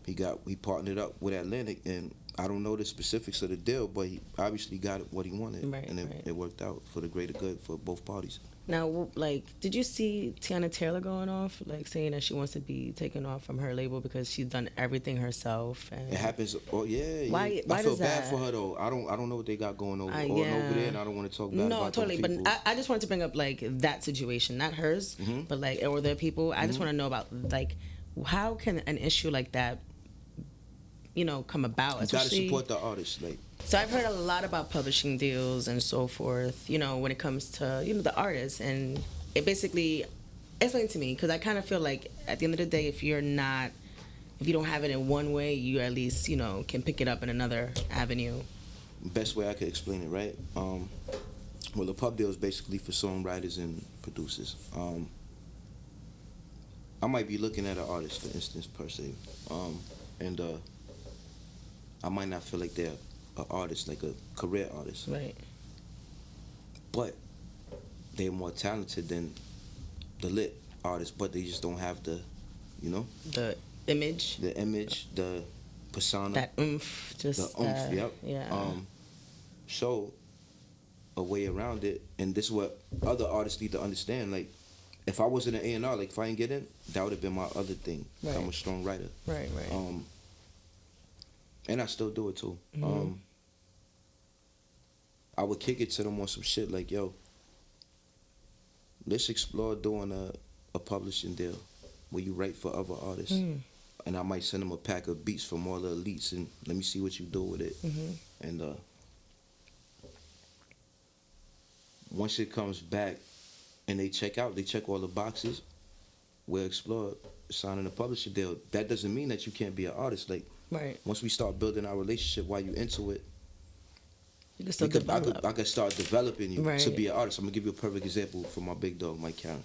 [SPEAKER 2] He partnered up with Atlantic, and I don't know the specifics of the deal, but he obviously got what he wanted,
[SPEAKER 1] Right,
[SPEAKER 2] and
[SPEAKER 1] right.
[SPEAKER 2] it worked out for the greater good for both parties.
[SPEAKER 1] Now, like, did you see Tiana Taylor going off, like saying that she wants to be taken off from her label because she's done everything herself? And
[SPEAKER 2] It happens. Oh yeah.
[SPEAKER 1] Why
[SPEAKER 2] I feel
[SPEAKER 1] does
[SPEAKER 2] bad
[SPEAKER 1] that?
[SPEAKER 2] for her though. I don't know what they got going over
[SPEAKER 1] Yeah.
[SPEAKER 2] over there, and I don't want to talk bad
[SPEAKER 1] No,
[SPEAKER 2] about
[SPEAKER 1] totally.
[SPEAKER 2] those
[SPEAKER 1] But
[SPEAKER 2] people.
[SPEAKER 1] I just wanted to bring up like that situation, not hers, but like or their people. I just want to know about like how can an issue like that, come about?
[SPEAKER 2] You gotta
[SPEAKER 1] Especially,
[SPEAKER 2] support the artist, like.
[SPEAKER 1] so I've heard a lot about publishing deals and so forth. When it comes to the artists, and it basically explain to me because I kind of feel like at the end of the day, if you don't have it in one way, you at least can pick it up in another avenue.
[SPEAKER 2] Best way I could explain it, right? Well, the pub deal is basically for songwriters and producers. I might be looking at an artist, for instance, per se, and I might not feel like they're an artist, like a career artist,
[SPEAKER 1] Right.
[SPEAKER 2] but they're more talented than the lit artist, but they just don't have the,
[SPEAKER 1] The image,
[SPEAKER 2] the persona,
[SPEAKER 1] that oomph, just
[SPEAKER 2] the oomph, yep.
[SPEAKER 1] Yeah.
[SPEAKER 2] So a way around it, and this is what other artists need to understand. Like, if I wasn't an A&R, like if I didn't get in, that would have been my other thing.
[SPEAKER 1] Right.
[SPEAKER 2] I'm a strong writer.
[SPEAKER 1] Right.
[SPEAKER 2] And I still do it too. I would kick it to them on some shit like, yo, let's explore doing a publishing deal where you write for other artists. And I might send them a pack of beats from all the elites, and let me see what you do with it. And once it comes back and they check all the boxes, we'll explore signing a publishing deal. That doesn't mean that you can't be an artist. Like,
[SPEAKER 1] Right.
[SPEAKER 2] once we start building our relationship while you into it,
[SPEAKER 1] You can still develop.
[SPEAKER 2] I could start developing you
[SPEAKER 1] Right.
[SPEAKER 2] to be an artist. I'm gonna give you a perfect example from my big dog, Mike Karen.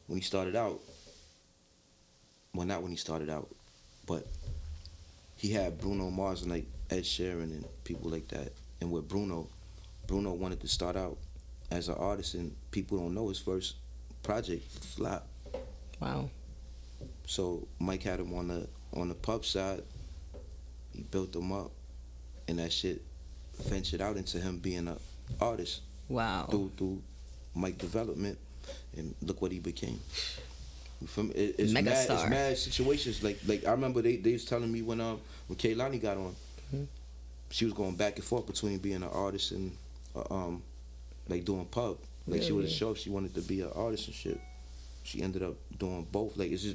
[SPEAKER 2] When he started out, well, not when he started out, but he had Bruno Mars and like Ed Sheeran and people like that. And with Bruno wanted to start out as an artist, and people don't know his first project flop.
[SPEAKER 1] Wow.
[SPEAKER 2] So Mike had him on the pub side. He built him up, and that shit ventured out into him being an artist
[SPEAKER 1] Wow.
[SPEAKER 2] through Mike development, and look what he became. It's
[SPEAKER 1] Megastar.
[SPEAKER 2] mad situations. Like I remember they was telling me when Kaylani got on, she was going back and forth between being an artist and like doing pub. Like she was
[SPEAKER 1] Really?
[SPEAKER 2] sure she wanted to be an artist and shit. She ended up doing both. Like it's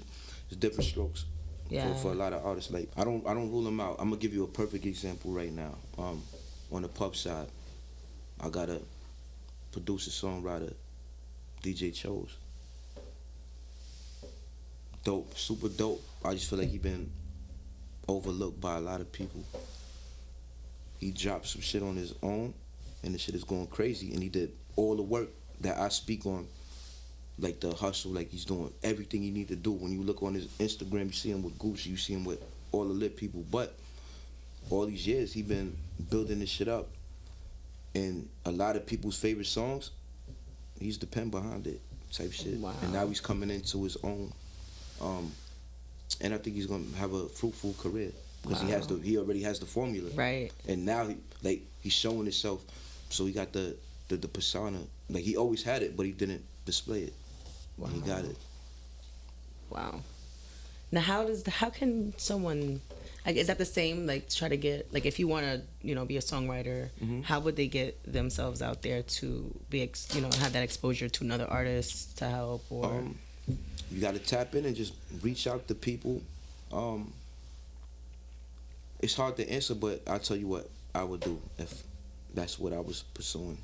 [SPEAKER 2] different strokes.
[SPEAKER 1] Yeah.
[SPEAKER 2] For a lot of artists. Like I don't rule them out. I'm gonna give you a perfect example right now. On the pub side, I got a producer songwriter, DJ Chose. Dope, super dope. I just feel like he been overlooked by a lot of people. He dropped some shit on his own, and the shit is going crazy. And he did all the work that I speak on, like the hustle, like he's doing everything he need to do. When you look on his Instagram, you see him with Gucci, you see him with all the lit people. But all these years, he been building this shit up. And a lot of people's favorite songs, he's the pen behind it, type shit.
[SPEAKER 1] Wow.
[SPEAKER 2] And now he's coming into his own. And I think he's gonna have a fruitful career because
[SPEAKER 1] Wow.
[SPEAKER 2] he already has the formula.
[SPEAKER 1] Right.
[SPEAKER 2] And now he's showing himself. So he got the persona. Like he always had it, but he didn't display it.
[SPEAKER 1] Wow.
[SPEAKER 2] He got it.
[SPEAKER 1] Wow. Now, how can someone, like, is that the same? Like, to try to get, like, if you want to, be a songwriter, how would they get themselves out there to be, have that exposure to another artist to help, or?
[SPEAKER 2] You got to tap in and just reach out to people. It's hard to answer, but I'll tell you what I would do if that's what I was pursuing.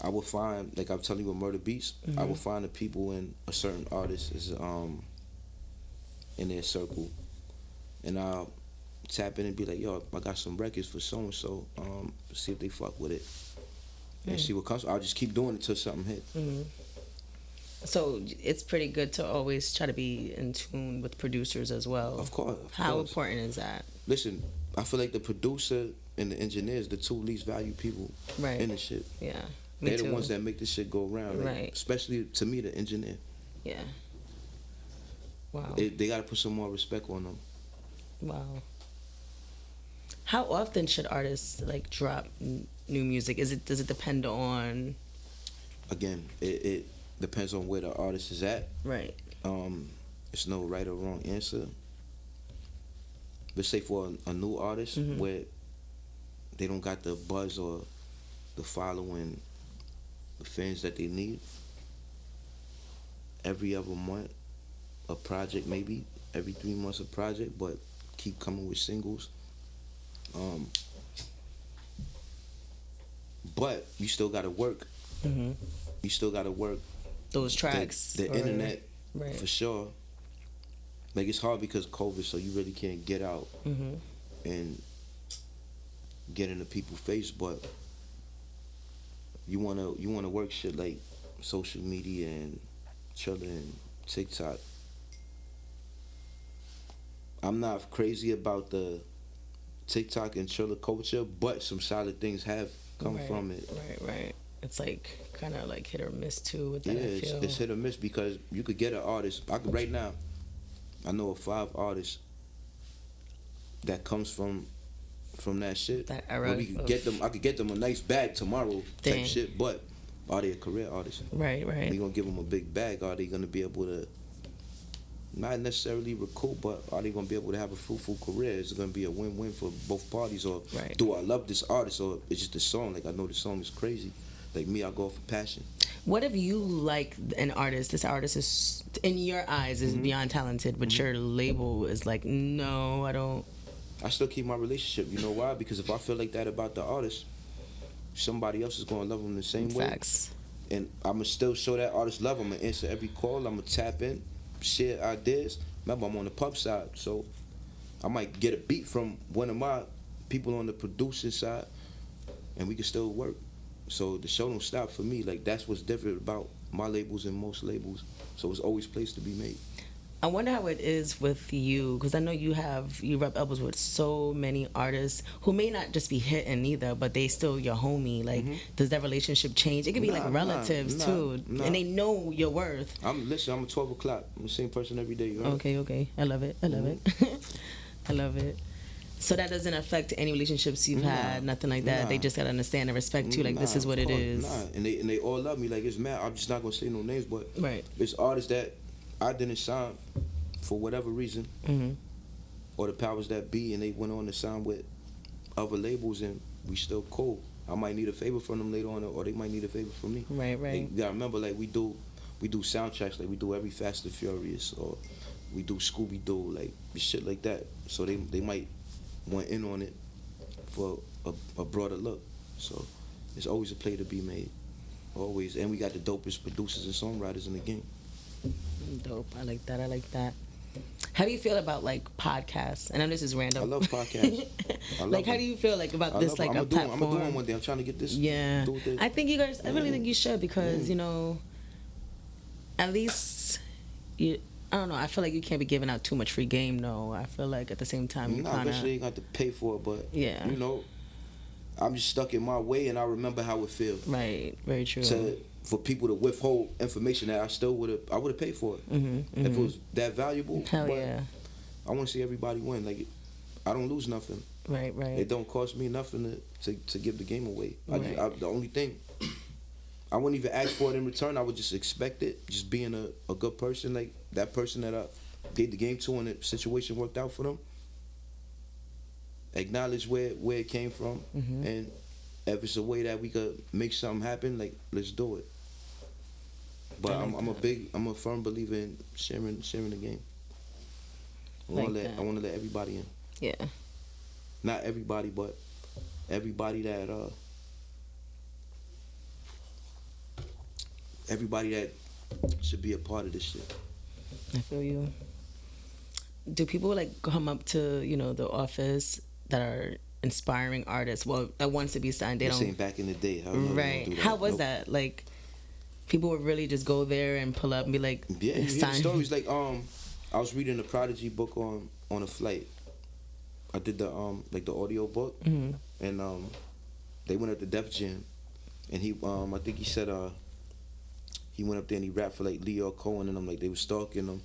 [SPEAKER 2] I would find, like I'm telling you with Murder Beats, I would find the people in a certain artist is in their circle, and I'll tap in and be like, yo, I got some records for so and so. See if they fuck with it, and see what comes. I'll just keep doing it till something hit.
[SPEAKER 1] So it's pretty good to always try to be in tune with producers as well.
[SPEAKER 2] Of course.
[SPEAKER 1] How important is that?
[SPEAKER 2] Listen, I feel like the producer and the engineer is the two least valued people
[SPEAKER 1] Right.
[SPEAKER 2] in the shit.
[SPEAKER 1] Yeah. Me
[SPEAKER 2] They're
[SPEAKER 1] too.
[SPEAKER 2] the ones that make this shit go around. Like,
[SPEAKER 1] Right.
[SPEAKER 2] especially to me, the engineer.
[SPEAKER 1] Yeah. Wow.
[SPEAKER 2] They gotta put some more respect on them.
[SPEAKER 1] Wow. How often should artists like drop new music? Does it depend on?
[SPEAKER 2] Again, it depends on where the artist is at.
[SPEAKER 1] Right.
[SPEAKER 2] It's no right or wrong answer. Let's say for a new artist where they don't got the buzz or the following, the fans that they need. Every other month, a project, maybe every 3 months a project, but keep coming with singles. But you still gotta work. You still gotta work
[SPEAKER 1] Those tracks.
[SPEAKER 2] the internet
[SPEAKER 1] Right.
[SPEAKER 2] for sure. Like, it's hard because of COVID, so you really can't get out and get into people's face. But you wanna work shit like social media and Triller and TikTok. I'm not crazy about the TikTok and Triller culture, but some solid things have come from it.
[SPEAKER 1] Right. It's like kind of like hit or miss too with that.
[SPEAKER 2] Yeah,
[SPEAKER 1] I feel.
[SPEAKER 2] it's hit or miss because you could get an artist. Right now, I know of 5 artists that comes from that shit.
[SPEAKER 1] That era
[SPEAKER 2] Where we could
[SPEAKER 1] of-
[SPEAKER 2] get them. I could get them a nice bag tomorrow
[SPEAKER 1] Dang.
[SPEAKER 2] type shit. But are they a career artist?
[SPEAKER 1] Right.
[SPEAKER 2] They gonna give them a big bag? Are they gonna be able to not necessarily recoup, but are they gonna be able to have a fruitful career? Is it gonna be a win-win for both parties? Or
[SPEAKER 1] Right.
[SPEAKER 2] do I love this artist, or it's just the song? Like, I know the song is crazy. Like me, I go for passion.
[SPEAKER 1] What if you like an artist? This artist is, in your eyes, is beyond talented, but your label is like, no, I don't.
[SPEAKER 2] I still keep my relationship. You know why? Because if I feel like that about the artist, somebody else is gonna love them the same way.
[SPEAKER 1] Facts.
[SPEAKER 2] And I'ma still show that artist love. I'ma answer every call. I'ma tap in, share ideas. Remember, I'm on the pub side, so I might get a beat from one of my people on the producing side, and we can still work. So the show don't stop for me. Like, that's what's different about my labels and most labels. So it's always place to be made.
[SPEAKER 1] I wonder how it is with you, because I know you rub elbows with so many artists who may not just be hitting either, but they still your homie. Like, does that relationship change? It could be like relatives too, and they know your worth.
[SPEAKER 2] I'm a 12 o'clock. I'm the same person every day. You heard?
[SPEAKER 1] Okay. I love it. I love it. So that doesn't affect any relationships you've had, nothing like that. They just gotta understand and respect you. Like, this is what it is.
[SPEAKER 2] And they all love me. Like, it's mad. I'm just not gonna say no names, but
[SPEAKER 1] Right.
[SPEAKER 2] it's artists that I didn't sign for whatever reason, or the powers that be, and they went on to sign with other labels, and we still cool. I might need a favor from them later on, or they might need a favor from me.
[SPEAKER 1] Right.
[SPEAKER 2] Like, you gotta remember, like, we do soundtracks, like we do every Fast and Furious, or we do Scooby Doo, like shit like that. So they might want in on it for a broader look. So it's always a play to be made, always. And we got the dopest producers and songwriters in the game.
[SPEAKER 1] Dope. I like that. How do you feel about like podcasts? I know this is random.
[SPEAKER 2] I love podcasts. I love
[SPEAKER 1] Like, how
[SPEAKER 2] them.
[SPEAKER 1] do you feel like about this? Like,
[SPEAKER 2] I'm
[SPEAKER 1] a
[SPEAKER 2] gonna
[SPEAKER 1] platform.
[SPEAKER 2] do one one day. I'm trying to get this.
[SPEAKER 1] Yeah,
[SPEAKER 2] do it
[SPEAKER 1] I think you guys. I really think you should, because you know, at least you. I don't know. I feel like you can't be giving out too much free game. No, I feel like at the same time you
[SPEAKER 2] Nah,
[SPEAKER 1] kind
[SPEAKER 2] eventually you
[SPEAKER 1] of.
[SPEAKER 2] got to pay for it, but
[SPEAKER 1] Yeah.
[SPEAKER 2] you know, I'm just stuck in my way, and I remember how it feels
[SPEAKER 1] Right. Very true.
[SPEAKER 2] for people to withhold information that I would have paid for it if it was that valuable.
[SPEAKER 1] Hell
[SPEAKER 2] but
[SPEAKER 1] yeah.
[SPEAKER 2] I want to see everybody win. Like, I don't lose nothing.
[SPEAKER 1] Right.
[SPEAKER 2] It don't cost me nothing to give the game away.
[SPEAKER 1] Right.
[SPEAKER 2] The only thing, I wouldn't even ask for it in return. I would just expect it. Just being a good person, like that person that I gave the game to and the situation worked out for them. Acknowledge where it came from, and if it's a way that we could make something happen, like, let's do it. But I'm a firm believer in sharing the game. I want to let everybody in.
[SPEAKER 1] Yeah.
[SPEAKER 2] Not everybody, but everybody that should be a part of this shit.
[SPEAKER 1] I feel you. Do people like come up to the office that are inspiring artists? Well, that wants to be signed. They
[SPEAKER 2] This
[SPEAKER 1] don't.
[SPEAKER 2] ain't back in the day.
[SPEAKER 1] Right. How was that? Like, people would really just go there and pull up and be like,
[SPEAKER 2] Yeah, you hear the
[SPEAKER 1] sign.
[SPEAKER 2] stories. Like, I was reading the Prodigy book on a flight. I did the audio book, and they went at the Def Jam, and he I think he said he went up there and he rapped for like Leo Cohen and them, like they was stalking him.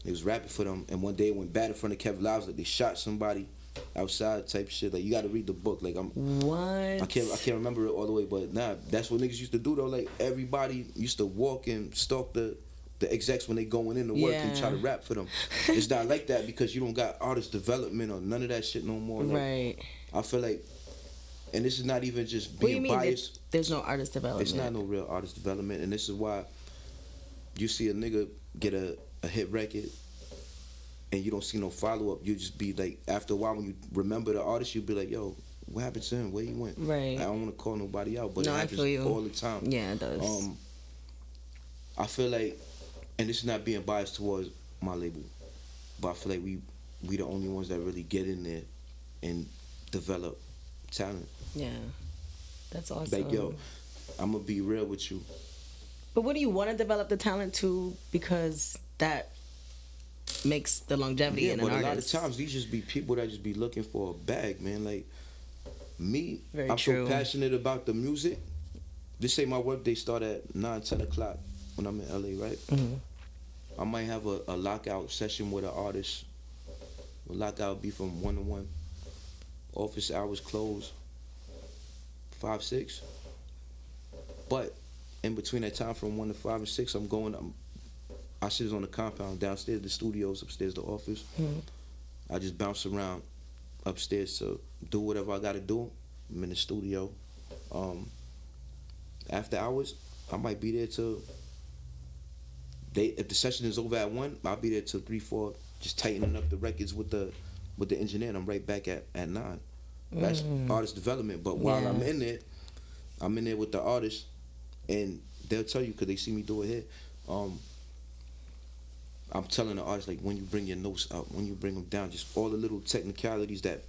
[SPEAKER 2] They was rapping for them, and one day it went bad in front of Kevin Lives, like they shot somebody outside type shit. Like you got to read the book. Like
[SPEAKER 1] What?
[SPEAKER 2] I can't remember it all the way, but nah, that's what niggas used to do though. Like everybody used to walk and stalk the execs when they going into work and try to rap for them. It's not like that because you don't got artist development or none of that shit no more. Like,
[SPEAKER 1] Right.
[SPEAKER 2] I feel like, and this is not even just
[SPEAKER 1] What do you
[SPEAKER 2] being
[SPEAKER 1] mean
[SPEAKER 2] biased.
[SPEAKER 1] there's no artist development?
[SPEAKER 2] It's not no real artist development, and this is why you see a nigga get a hit record and you don't see no follow up. You just be like, after a while when you remember the artist, you be like, yo, what happened to him? Where he went?
[SPEAKER 1] Right.
[SPEAKER 2] I don't want to call nobody out, but
[SPEAKER 1] No,
[SPEAKER 2] it
[SPEAKER 1] I
[SPEAKER 2] happens
[SPEAKER 1] feel you.
[SPEAKER 2] all the time.
[SPEAKER 1] Yeah, it does.
[SPEAKER 2] I feel like, and this is not being biased towards my label, but I feel like we the only ones that really get in there and develop talent.
[SPEAKER 1] Yeah. That's awesome.
[SPEAKER 2] Like, yo, I'm gonna be real with you.
[SPEAKER 1] But what do you want to develop the talent to? Because that makes the longevity
[SPEAKER 2] Yeah,
[SPEAKER 1] in
[SPEAKER 2] but
[SPEAKER 1] an
[SPEAKER 2] a
[SPEAKER 1] artist.
[SPEAKER 2] lot of times these just be people that just be looking for a bag, man. Like me,
[SPEAKER 1] Very
[SPEAKER 2] I'm
[SPEAKER 1] true.
[SPEAKER 2] so passionate about the music. Just say my work day start at 9, 10 o'clock when I'm in LA, right?
[SPEAKER 1] Mm-hmm.
[SPEAKER 2] I might have a lockout session with an artist. The lockout be from 1 to 1. Office hours close 5, 6. But in between that time from 1 to 5 and 6, I sit on the compound, downstairs the studios, upstairs the office.
[SPEAKER 1] Mm-hmm.
[SPEAKER 2] I just bounce around upstairs to do whatever I gotta do. I'm in the studio. After hours, I might be there till if the session is over at 1, I'll be there till 3, 4, just tightening up the records with the engineer, and I'm right back at 9. That's artist development. But while I'm in there with the artist, and they'll tell you because they see me do it here. I'm telling the artist, like, when you bring your notes up, when you bring them down, just all the little technicalities that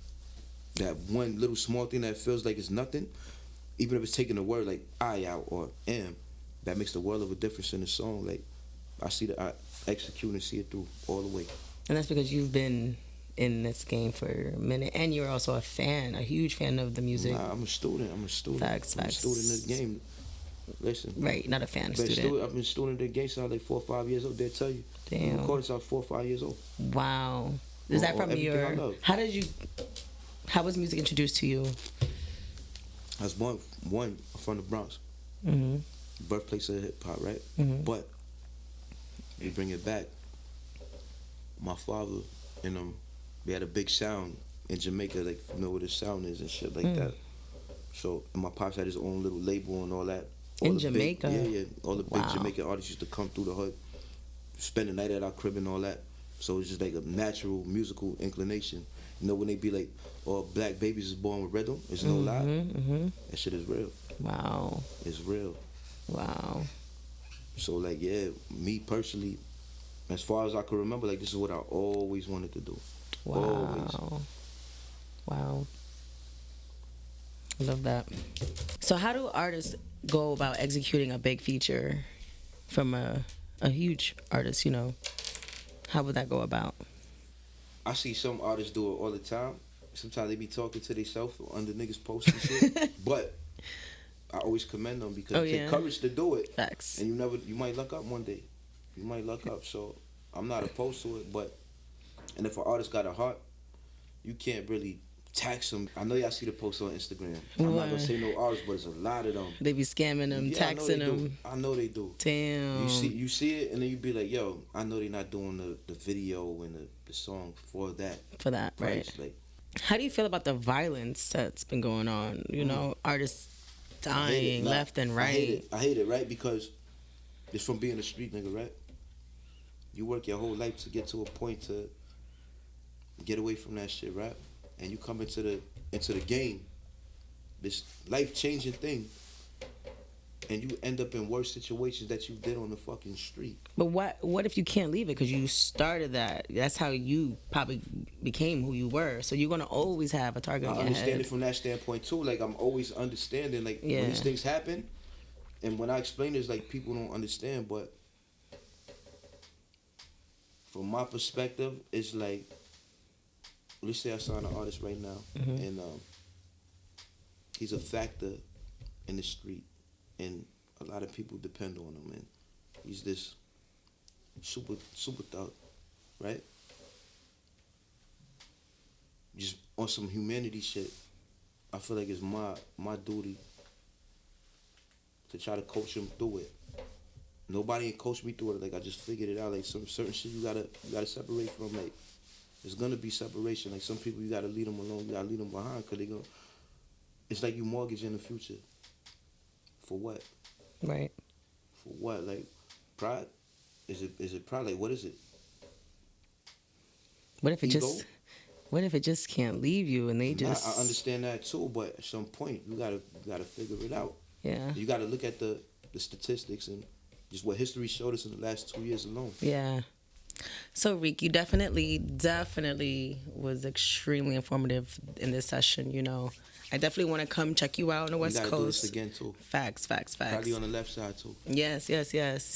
[SPEAKER 2] one little small thing that feels like it's nothing, even if it's taking a word like I out or am, that makes the world of a difference in the song. Like, I execute and see it through all the way.
[SPEAKER 1] And that's because you've been in this game for a minute, and you're also a huge fan of the music.
[SPEAKER 2] Nah, I'm a student.
[SPEAKER 1] Facts.
[SPEAKER 2] I'm a student in the game. Listen.
[SPEAKER 1] Right, not a fan, student.
[SPEAKER 2] I've been student in the game since I was like 4 or 5 years old. They'll tell you.
[SPEAKER 1] Damn.
[SPEAKER 2] I recorded since I was 4 or 5 years old.
[SPEAKER 1] Wow. Is that from
[SPEAKER 2] everything I love.
[SPEAKER 1] How was music introduced to you?
[SPEAKER 2] I was born from the Bronx.
[SPEAKER 1] Mm-hmm.
[SPEAKER 2] Birthplace of hip hop, right?
[SPEAKER 1] Mm-hmm.
[SPEAKER 2] But you bring it back. My father and they had a big sound in Jamaica, like, you know what the sound is and shit like that. So, and my pops had his own little label and all that.
[SPEAKER 1] In Jamaica?
[SPEAKER 2] All the big
[SPEAKER 1] Wow.
[SPEAKER 2] Jamaican artists used to come through the hood, spend the night at our crib and all that. So it's just like a natural musical inclination. You know, when they be like, oh, black babies is born with rhythm, it's no lie.
[SPEAKER 1] Mm-hmm.
[SPEAKER 2] That shit is real.
[SPEAKER 1] Wow.
[SPEAKER 2] It's real.
[SPEAKER 1] Wow.
[SPEAKER 2] So, like, yeah, me personally, as far as I can remember, like, this is what I always wanted to do.
[SPEAKER 1] Wow.
[SPEAKER 2] Always.
[SPEAKER 1] Wow. I love that. So how do artists go about executing a big feature from a huge artist, you know? How would that go about?
[SPEAKER 2] I see some artists do it all the time. Sometimes they be talking to themselves under niggas' posts and shit. But I always commend them because it takes courage to do it.
[SPEAKER 1] Facts.
[SPEAKER 2] And you might luck up one day. You might luck up. So I'm not opposed to it, and if an artist got a heart, you can't really tax them. I know y'all see the posts on Instagram. I'm not gonna say no artists, but there's a lot of them.
[SPEAKER 1] They be scamming them, taxing them.
[SPEAKER 2] I know they do.
[SPEAKER 1] Damn.
[SPEAKER 2] You see it, and then you be like, yo, I know they're not doing the video and the song for that.
[SPEAKER 1] For that,
[SPEAKER 2] price.
[SPEAKER 1] right.
[SPEAKER 2] Like,
[SPEAKER 1] how do you feel about the violence that's been going on? You know, artists dying left and right.
[SPEAKER 2] I hate it, right? Because it's from being a street nigga, right? You work your whole life to get to a point to get away from that shit, right? And you come into the game, this life-changing thing, and you end up in worse situations that you did on the fucking street.
[SPEAKER 1] But what if you can't leave it because you started that? That's how you probably became who you were. So you're gonna always have a target on
[SPEAKER 2] I
[SPEAKER 1] your
[SPEAKER 2] understand
[SPEAKER 1] head.
[SPEAKER 2] it from that standpoint too. Like, I'm always understanding, like, when these things happen, and when I explain this, like, people don't understand. But from my perspective, it's like, let's say I sign an artist right now, and he's a factor in the street. and a lot of people depend on him, and he's this super thug, right? Just on some humanity shit, I feel like it's my duty to try to coach him through it. Nobody can coach me through it. Like, I just figured it out. Like, some certain shit you gotta separate from. Like, there's gonna be separation. Like, some people you gotta leave them alone. You gotta leave them behind, cause they gonna. It's like you mortgaging the future. For what?
[SPEAKER 1] Right.
[SPEAKER 2] For what? Like, pride? Is it pride? Like, what is it?
[SPEAKER 1] What if it
[SPEAKER 2] Ego?
[SPEAKER 1] just? What if it just can't leave you and they just?
[SPEAKER 2] I understand that too, but at some point you gotta figure it out.
[SPEAKER 1] Yeah.
[SPEAKER 2] You gotta look at the statistics and just what history showed us in the last 2 years alone.
[SPEAKER 1] Yeah. So, Rique, you definitely was extremely informative in this session. You know, I definitely want to come check you out on the West
[SPEAKER 2] We gotta
[SPEAKER 1] Coast.
[SPEAKER 2] do this again too.
[SPEAKER 1] Facts.
[SPEAKER 2] Probably on the left side too.
[SPEAKER 1] Yes.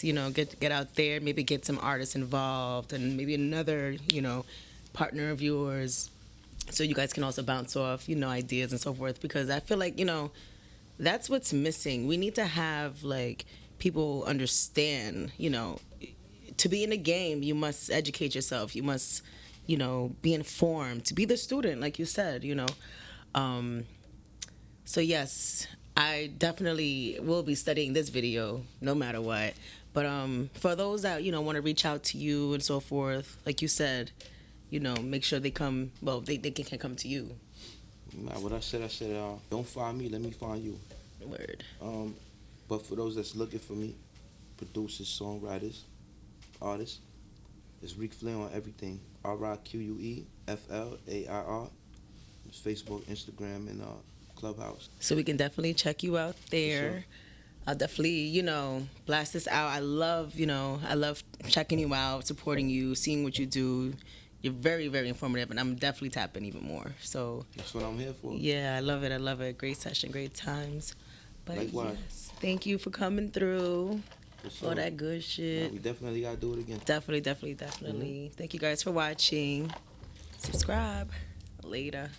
[SPEAKER 1] You know, get out there, maybe get some artists involved, and maybe another, you know, partner of yours, so you guys can also bounce off, you know, ideas and so forth. Because I feel like, you know, that's what's missing. We need to have, like, people understand, you know, to be in the game, you must educate yourself. You must, you know, be informed. To be the student, like you said, you know. So yes, I definitely will be studying this video no matter what. But for those that, you know, want to reach out to you and so forth, like you said, you know, make sure they come. Well, they can come to you.
[SPEAKER 2] Nah, what I said, don't find me, let me find you.
[SPEAKER 1] Word.
[SPEAKER 2] But for those that's looking for me, producers, songwriters, artists, it's Rique Flair on everything. RIQUE FLAIR. It's Facebook, Instagram, and Clubhouse.
[SPEAKER 1] So we can definitely check you out there.
[SPEAKER 2] Sure.
[SPEAKER 1] I'll definitely, you know, blast this out. I love checking you out, supporting you, seeing what you do. You're very, very informative, and I'm definitely tapping even more. So
[SPEAKER 2] That's what I'm here for.
[SPEAKER 1] yeah, I love it. Great session, great times. But
[SPEAKER 2] Likewise.
[SPEAKER 1] yes, thank you for coming through.
[SPEAKER 2] For sure.
[SPEAKER 1] All that good shit.
[SPEAKER 2] Nah, we definitely gotta do it again.
[SPEAKER 1] Definitely. Thank you guys for watching. Subscribe. Later.